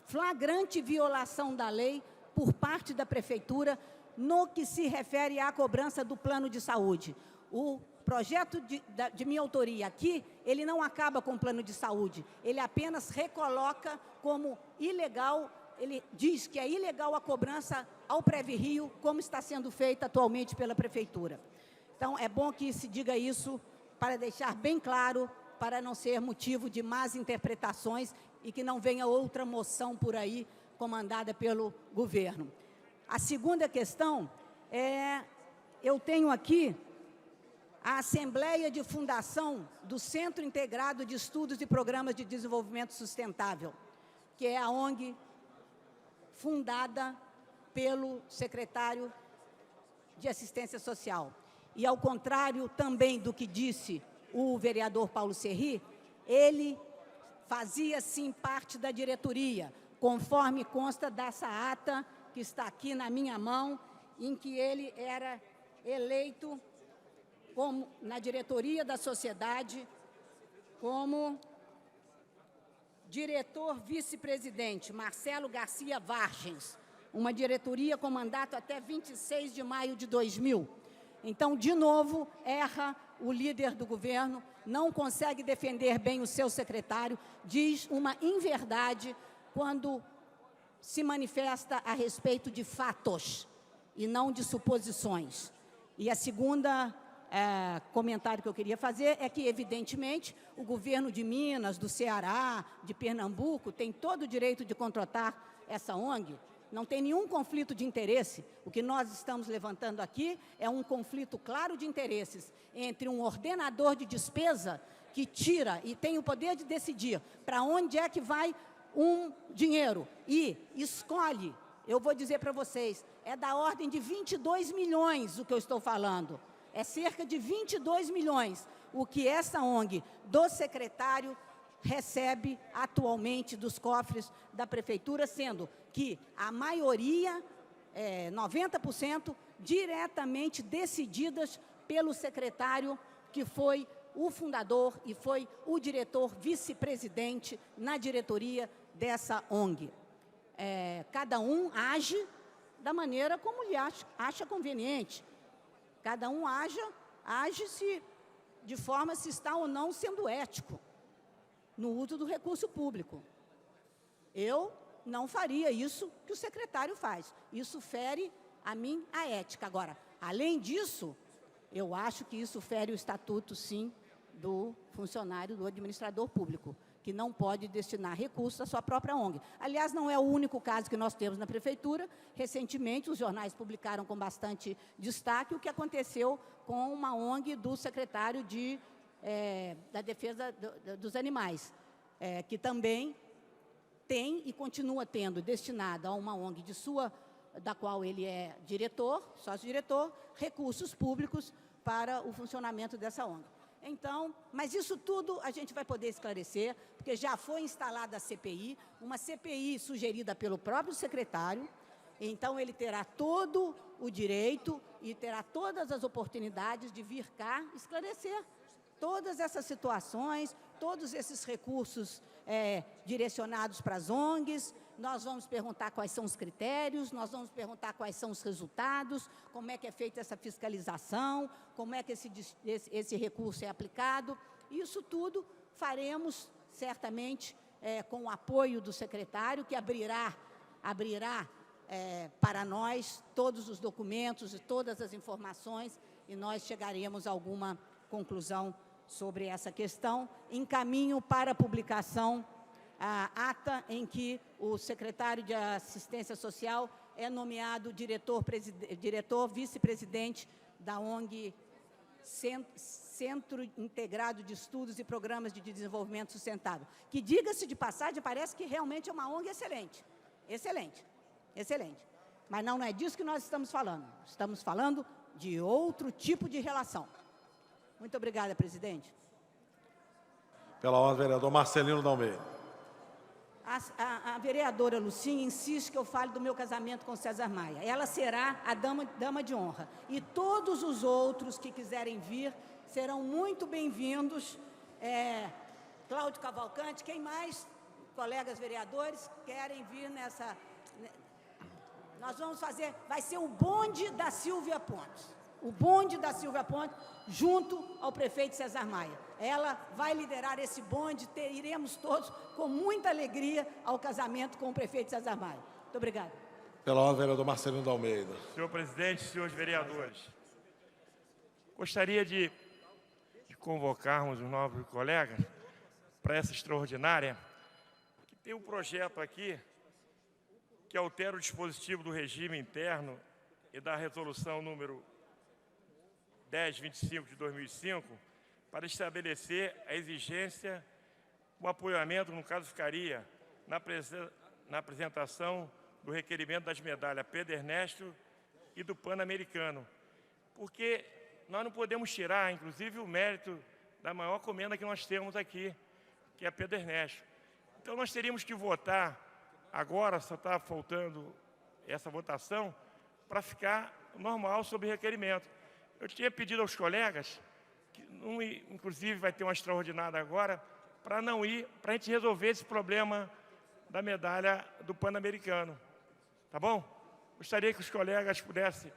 flagrante violação da lei por parte da Prefeitura no que se refere à cobrança do plano de saúde. O projeto de minha autoria aqui, ele não acaba com o plano de saúde, ele apenas recoloca como ilegal, ele diz que é ilegal a cobrança ao Prev Rio, como está sendo feita atualmente pela Prefeitura. Então, é bom que se diga isso para deixar bem claro, para não ser motivo de más interpretações e que não venha outra moção por aí, comandada pelo governo. A segunda questão é eu tenho aqui a Assembleia de Fundação do Centro Integrado de Estudos e Programas de Desenvolvimento Sustentável, que é a ONG fundada pelo secretário de Assistência Social. E, ao contrário também do que disse o vereador Paulo Serri, ele fazia, sim, parte da diretoria, conforme consta dessa ata que está aqui na minha mão, em que ele era eleito como, na diretoria da sociedade como diretor vice-presidente, Marcelo Garcia Vargens, uma diretoria com mandato até 26 de maio de 2000. Então, de novo, erra o líder do governo, não consegue defender bem o seu secretário, diz uma inverdade quando se manifesta a respeito de fatos e não de suposições. E a segunda comentário que eu queria fazer é que, evidentemente, o governo de Minas, do Ceará, de Pernambuco, tem todo o direito de contratar essa ONG, não tem nenhum conflito de interesse. O que nós estamos levantando aqui é um conflito claro de interesses entre um ordenador de despesa que tira e tem o poder de decidir para onde é que vai um dinheiro e escolhe, eu vou dizer para vocês, é da ordem de 22 milhões o que eu estou falando. É cerca de 22 milhões o que essa ONG do secretário recebe atualmente dos cofres da prefeitura, sendo que a maioria, 90%, diretamente decididas pelo secretário, que foi o fundador e foi o diretor vice-presidente na diretoria dessa ONG. Cada um age da maneira como lhe acha conveniente. Cada um age-se de forma se está ou não sendo ético no uso do recurso público. Eu não faria isso que o secretário faz. Isso fere a mim a ética. Agora, além disso, eu acho que isso fere o estatuto, sim, do funcionário, do administrador público, que não pode destinar recursos à sua própria ONG. Aliás, não é o único caso que nós temos na prefeitura. Recentemente, os jornais publicaram com bastante destaque o que aconteceu com uma ONG do secretário da Defesa dos Animais, que também tem e continua tendo destinado a uma ONG da qual ele é diretor, sócio-diretor, recursos públicos para o funcionamento dessa ONG. Então, mas isso tudo a gente vai poder esclarecer, porque já foi instalada a CPI, uma CPI sugerida pelo próprio secretário, então ele terá todo o direito e terá todas as oportunidades de vir cá esclarecer todas essas situações, todos esses recursos direcionados para as ONGs. Nós vamos perguntar quais são os critérios, nós vamos perguntar quais são os resultados, como é que é feita essa fiscalização, como é que esse recurso é aplicado. Isso tudo faremos, certamente, com o apoio do secretário, que abrirá para nós todos os documentos e todas as informações, e nós chegaremos a alguma conclusão sobre essa questão. Encaminho para publicação a ata em que o secretário de Assistência Social é nomeado diretor vice-presidente da ONG Centro Integrado de Estudos e Programas de Desenvolvimento Sustentável, que, diga-se de passagem, parece que realmente é uma ONG excelente, excelente, excelente. Mas não é disso que nós estamos falando de outro tipo de relação. Muito obrigada, presidente. Pela ordem, vereador Marcelino Dalmeida. A vereadora Lucinha insiste que eu fale do meu casamento com César Maia. Ela será a dama de honra. E todos os outros que quiserem vir serão muito bem-vindos. Cláudio Cavalcante, quem mais, colegas vereadores, querem vir nessa... Nós vamos fazer, vai ser o bonde da Silvia Pontes. O bonde da Silvia Pontes, junto ao prefeito César Maia. Ela vai liderar esse bonde, iremos todos, com muita alegria, ao casamento com o prefeito César Maia. Muito obrigada. Pela ordem, vereador Marcelino Dalmeida. Senhor presidente, senhores vereadores, gostaria de convocarmos os novos colegas para essa extraordinária, que tem um projeto aqui que altera o dispositivo do regime interno e da resolução número 1025 de 2005, para estabelecer a exigência, o apoiamento, no caso ficaria, na apresentação do requerimento das medalhas Pedro Ernesto e do Pan-Americano, porque nós não podemos tirar, inclusive, o mérito da maior comenda que nós temos aqui, que é a Pedro Ernesto. Então, nós teríamos que votar agora, só está faltando essa votação, para ficar normal sobre requerimento. Eu tinha pedido aos colegas, que inclusive vai ter uma extraordinária agora, para não ir, para a gente resolver esse problema da medalha do Pan-Americano. Tá bom? Gostaria que os colegas pudessem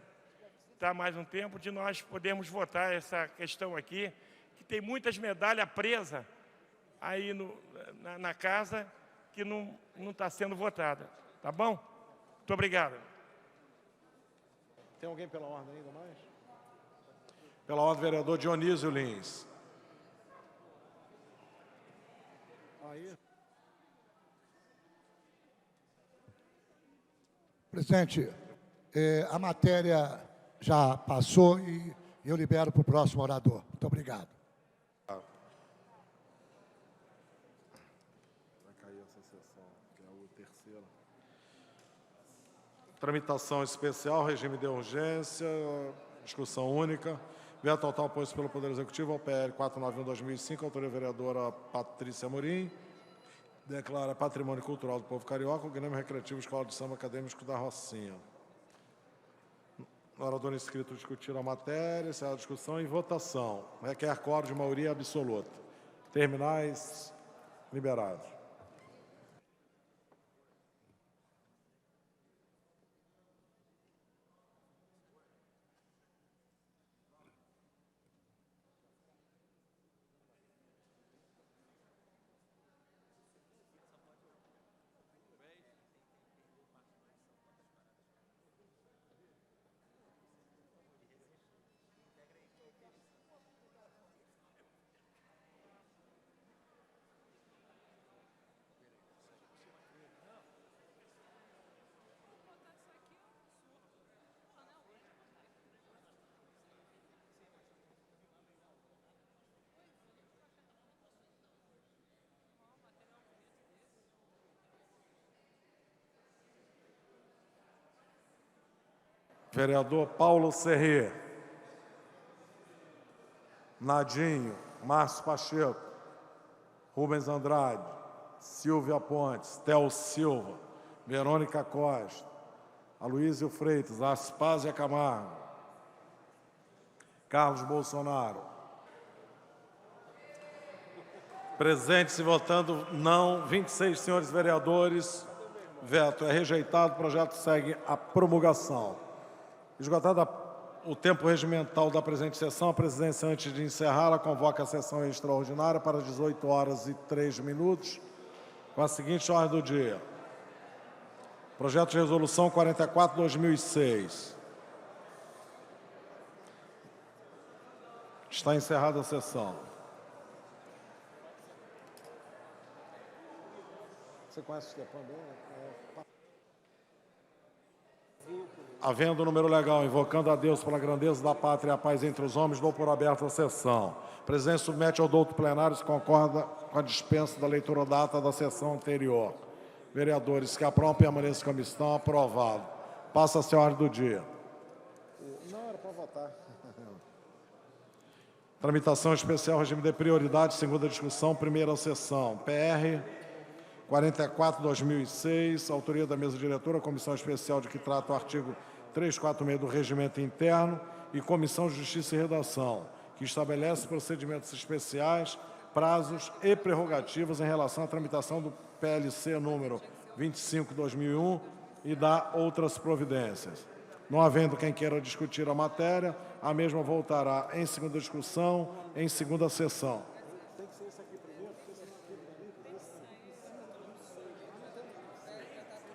dar mais um tempo de nós podermos votar essa questão aqui, que tem muitas medalhas presas aí na casa que não está sendo votada. Tá bom? Muito obrigado. Tem alguém pela ordem ainda mais? Pela ordem, vereador Dionísio Lins. Aí. Presidente, a matéria já passou e eu libero para o próximo orador. Muito obrigado. Vai cair essa sessão, que é a terceira. Tramitação especial, regime de urgência, discussão única. Veto total posto pelo Poder Executivo ao PL 491/2005, autoria vereadora Patrícia Amorim. Declara Patrimônio Cultural do Povo Carioca o Grêmio Recreativo Escola de Samba Acadêmico da Rocinha. O orador inscrito discutir a matéria, encerrar a discussão em votação. Requer quórum de maioria absoluta. Terminais liberados. Vereador Paulo Serré. Nadinho, Márcio Pacheco, Rubens Andrade, Silvia Pontes, Tel Silva, Verônica Costa, Aloísio Freitas, Aspásia Camargo, Carlos Bolsonaro. Presentes e votando não, 26 senhores vereadores. Veto é rejeitado, o projeto segue a promulgação. Esgotado o tempo regimental da presente sessão, a presidência, antes de encerrá-la, convoca a sessão extraordinária para 18h03, com a seguinte ordem do dia. Projeto de resolução 44/2006. Está encerrada a sessão. Você conhece o Stefan bem? Havendo o número legal, invocando a Deus pela grandeza da pátria e a paz entre os homens, dou por aberta a sessão. O presidente submete ao douto plenário se concorda com a dispensa da leitura da ata da sessão anterior. Vereadores que aprovam, permaneçam como estão. Aprovado. Passa-se a ordem do dia. Não, era para votar. Tramitação especial, regime de prioridade, segunda discussão, primeira sessão. PR 44/2006, autoria da mesa diretora, comissão especial de que trata o artigo 346 do Regimento Interno e Comissão de Justiça e Redação, que estabelece procedimentos especiais, prazos e prerrogativas em relação à tramitação do PLC número 25/2001 e dá outras providências. Não havendo quem queira discutir a matéria, a mesma voltará em segunda discussão, em segunda sessão. Tem que ser esse aqui primeiro, porque esse aqui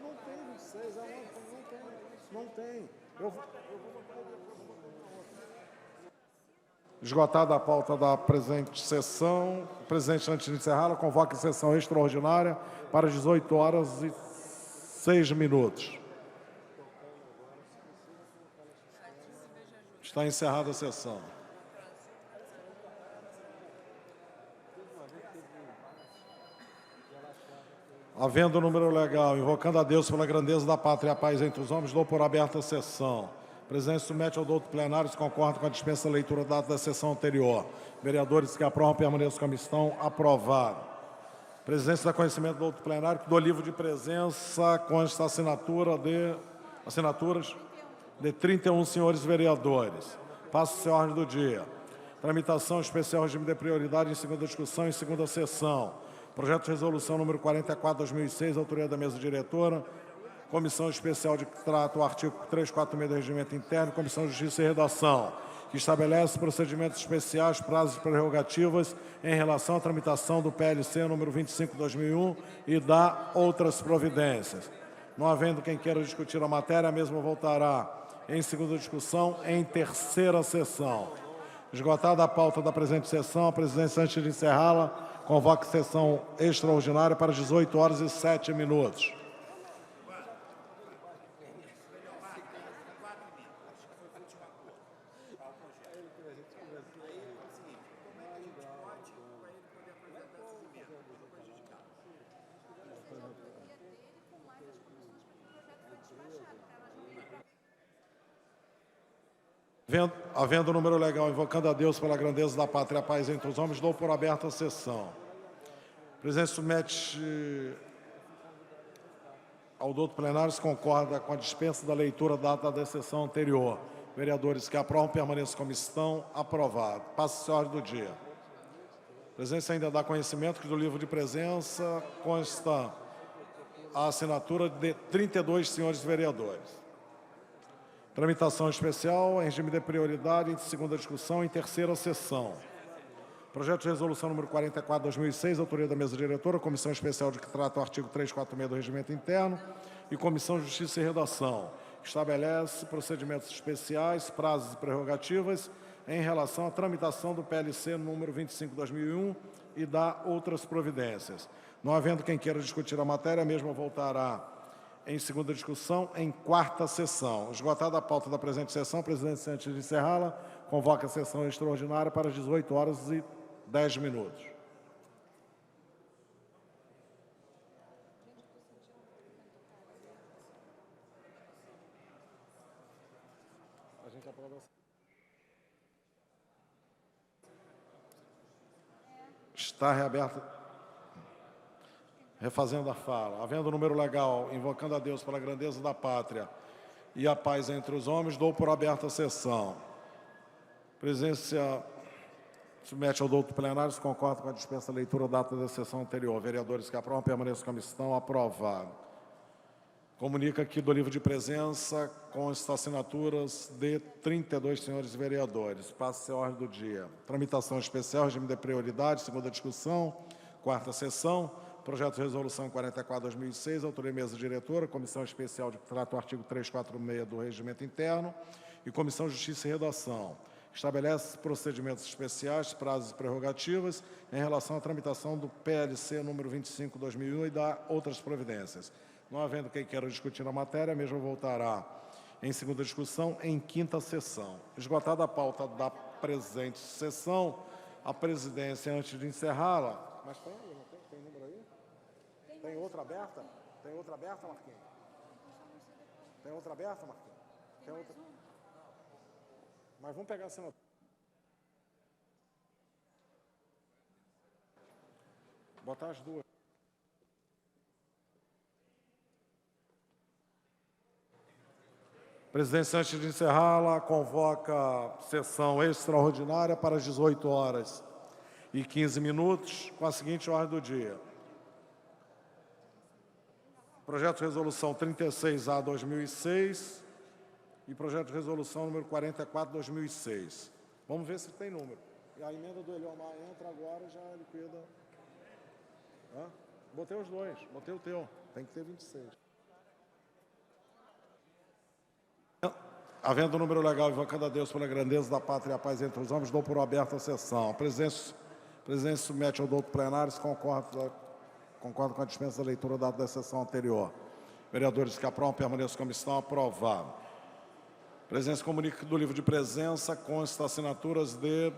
não tem 26, não tem. Esgotada a pauta da presente sessão, o presidente, antes de encerrá-la, convoca a sessão extraordinária para 18h06. Está encerrada a sessão. Havendo número legal, invocando a Deus pela grandeza da pátria e a paz entre os homens, dou por aberta a sessão. O presidente submete ao douto plenário, se concorda com a dispensa da leitura da data da sessão anterior. Vereadores que aprovam permaneçam como estão. Aprovado. Presidência dá conhecimento do douto plenário que do livro de presença consta assinaturas de 31 senhores vereadores. Passa-se a ordem do dia. Tramitação especial regime de prioridade em segunda discussão e segunda sessão. Projeto de resolução número 44/2006, autoria da mesa diretora. Comissão especial de que trata o artigo 346 do Regimento Interno, Comissão de Justiça e Redação, que estabelece procedimentos especiais, prazos e prerrogativas em relação à tramitação do PLC número 25/2001 e dá outras providências. Não havendo quem queira discutir a matéria, a mesma voltará em segunda discussão em terceira sessão. Esgotada a pauta da presente sessão, a presidência, antes de encerrá-la, convoca sessão extraordinária para 18h07. Havendo número legal, invocando a Deus pela grandeza da pátria e a paz entre os homens, dou por aberta a sessão. O presidente submete ao douto plenário, se concorda com a dispensa da leitura da data da sessão anterior. Vereadores que aprovam permaneçam como estão. Aprovado. Passa-se a ordem do dia. A presidência ainda dá conhecimento que do livro de presença consta a assinatura de 32 senhores vereadores. Tramitação especial em regime de prioridade em segunda discussão em terceira sessão. Projeto de resolução número 44/2006, autoria da mesa diretora, Comissão especial de que trata o artigo 346 do Regimento Interno e Comissão de Justiça e Redação, que estabelece procedimentos especiais, prazos e prerrogativas em relação à tramitação do PLC número 25/2001 e dá outras providências. Não havendo quem queira discutir a matéria, a mesma voltará em segunda discussão, em quarta sessão. Esgotada a pauta da presente sessão, a presidência, antes de encerrá-la, convoca a sessão extraordinária para 18h10. Está reaberta. Refazendo a fala. Havendo número legal, invocando a Deus pela grandeza da pátria e a paz entre os homens, dou por aberta a sessão. Presidência submete ao douto plenário, se concorda com a dispensa da leitura da data da sessão anterior. Vereadores que aprovam permaneçam como estão. Aprovado. Comunica que do livro de presença consta assinaturas de 32 senhores vereadores. Passa-se a ordem do dia. Tramitação especial, regime de prioridade, segunda discussão, quarta sessão. Projeto de resolução 44/2006, autoria mesa diretora, Comissão especial de que trata o artigo 346 do Regimento Interno e Comissão de Justiça e Redação. Estabelece procedimentos especiais, prazos e prerrogativas em relação à tramitação do PLC número 25/2001 e dá outras providências. Não havendo quem queira discutir a matéria, a mesma voltará em segunda discussão em quinta sessão. Esgotada a pauta da presente sessão, a presidência, antes de encerrá-la... Mas tem número aí? Tem outra aberta? Tem outra aberta, Marquinhos? Tem outra aberta, Marquinhos? Tem outra... Mas vamos pegar a assinatura. Botar as duas. Presidência, antes de encerrá-la, convoca sessão extraordinária para as 18h15, com a seguinte ordem do dia. Projeto de resolução 36A/2006 e projeto de resolução número 44/2006. Vamos ver se tem número. E a emenda do Eliomar entra agora e já liquida. Hã? Botei os dois, botei o teu. Tem que ter 26. Havendo número legal, invocando a Deus pela grandeza da pátria e a paz entre os homens, dou por aberta a sessão. A presidência submete ao douto plenário, se concorda com a dispensa da leitura da data da sessão anterior. Vereadores que aprovam permaneçam como estão. Aprovado. A presidência comunica que do livro de presença consta assinaturas de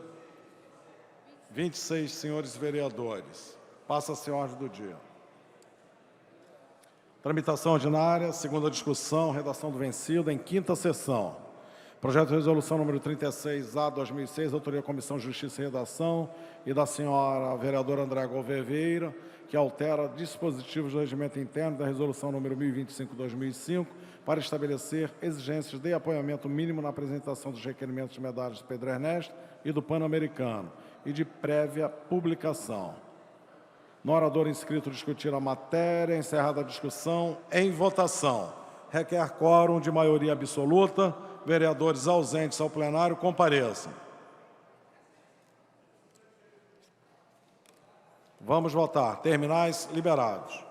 26 senhores vereadores. Passa-se a ordem do dia. Tramitação ordinária, segunda discussão, redação do vencido, em quinta sessão. Projeto de resolução número 36A, 2006, autoria da Comissão de Justiça e Redação e da senhora vereadora Andréa Gouveia Vieira, que altera dispositivos do regimento interno da resolução número 1025/2005 para estabelecer exigências de apoiamento mínimo na apresentação dos requerimentos de medalhas do Pedro Ernesto e do Pan-Americano e de prévia publicação. No orador inscrito discutir a matéria, encerrada a discussão, em votação. Requer quórum de maioria absoluta. Vereadores ausentes ao plenário compareçam. Vamos votar. Terminais liberados.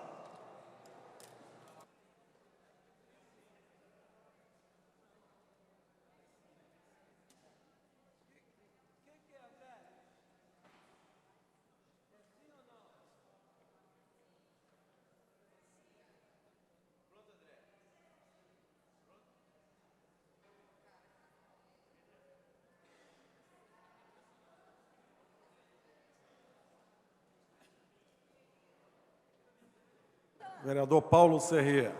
Vereador Paulo Serré.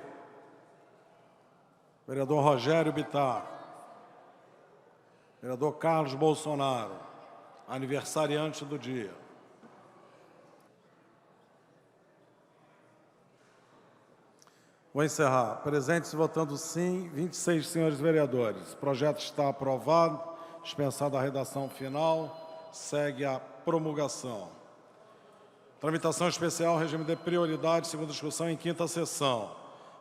Vereador Rogério Bittar. Vereador Carlos Bolsonaro, aniversariante do dia. Vou encerrar. Presentes votando sim, 26 senhores vereadores. O projeto está aprovado, dispensada a redação final, segue a promulgação. Tramitação especial, regime de prioridade, segunda discussão em quinta sessão.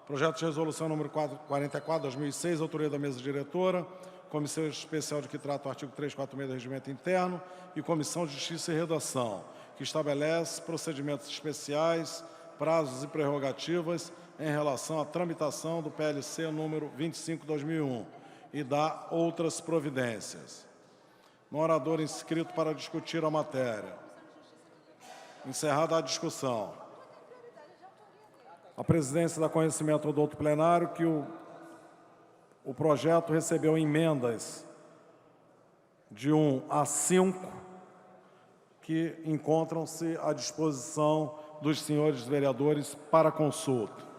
Projeto de resolução número 44/2006, autoria da mesa diretora, comissão especial de que trata o artigo 346 do regimento interno e comissão de justiça e redação, que estabelece procedimentos especiais, prazos e prerrogativas em relação à tramitação do PLC número 25/2001 e dá outras providências. No orador inscrito para discutir a matéria. Encerrada a discussão. A presidência dá conhecimento ao doutor plenário que o projeto recebeu emendas de 1 a 5, que encontram-se à disposição dos senhores vereadores para consulta.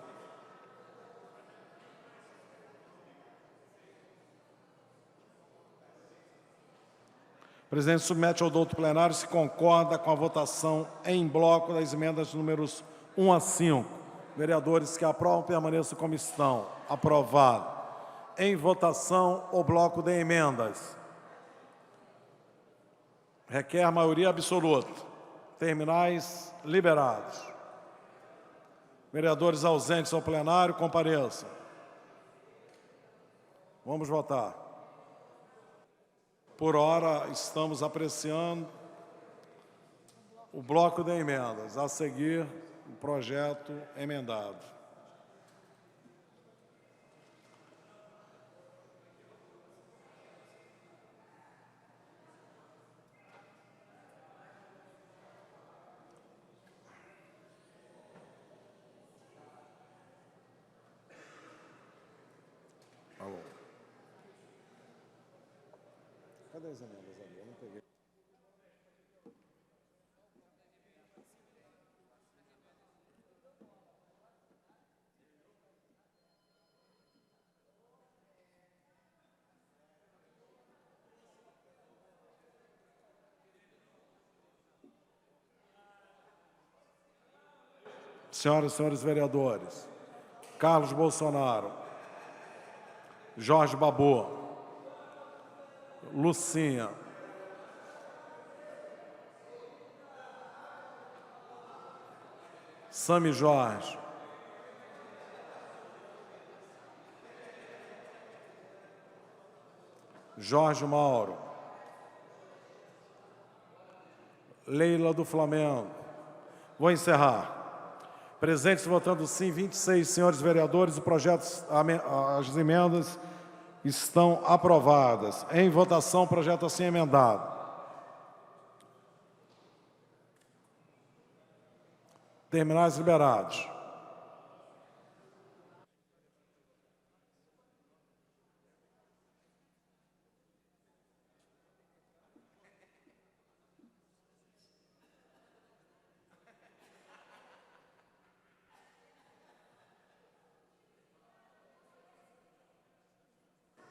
O presidente submete ao doutor plenário se concorda com a votação em bloco das emendas números 1 a 5. Vereadores que aprovam, permaneçam como estão. Aprovado. Em votação, o bloco de emendas. Requer maioria absoluta. Terminais liberados. Vereadores ausentes ao plenário, compareçam. Vamos votar. Por hora, estamos apreciando o bloco de emendas. A seguir, o projeto emendado. Alô. Cadê as emendas ali? Eu não peguei. Senhoras e senhores vereadores, Carlos Bolsonaro, Jorge Babu, Lucinha, Sami Jorge, Jorge Mauro, Leila do Flamengo. Vou encerrar. Presentes votando sim, 26 senhores vereadores, o projeto, as emendas estão aprovadas. Em votação, projeto assim emendado. Terminais liberados.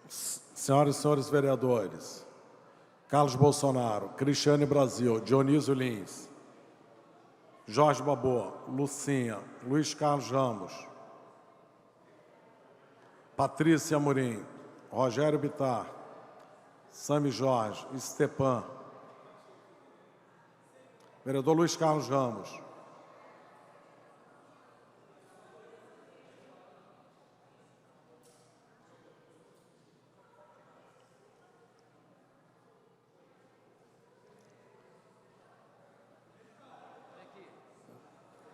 Senhoras e senhores vereadores, Carlos Bolsonaro, Cristiane Brasil, Dionísio Lins, Jorge Babô, Lucinha, Luiz Carlos Ramos, Patrícia Amorim, Rogério Bittar, Sami Jorge, Stepan, vereador Luiz Carlos Ramos,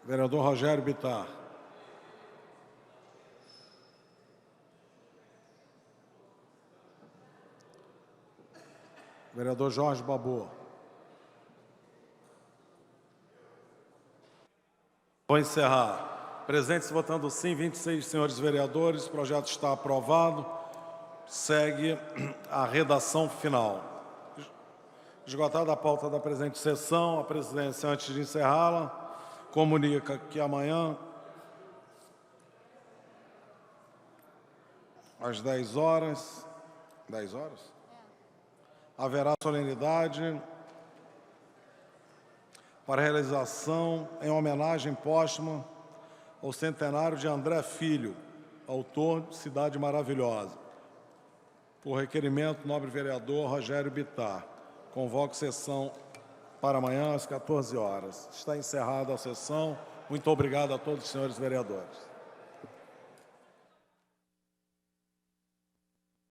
vereador Rogério Bittar, vereador Jorge Babô. Vou encerrar. Presentes votando sim, 26 senhores vereadores. O projeto está aprovado. Segue a redação final. Esgotada a pauta da presente sessão, a presidência, antes de encerrá-la, comunica que amanhã, às 10 horas, haverá solenidade para realização em homenagem póstuma ao centenário de André Filho, autor de Cidade Maravilhosa. Por requerimento do nobre vereador Rogério Bittar. Convoco sessão para amanhã às 14 horas. Está encerrada a sessão. Muito obrigado a todos os senhores vereadores.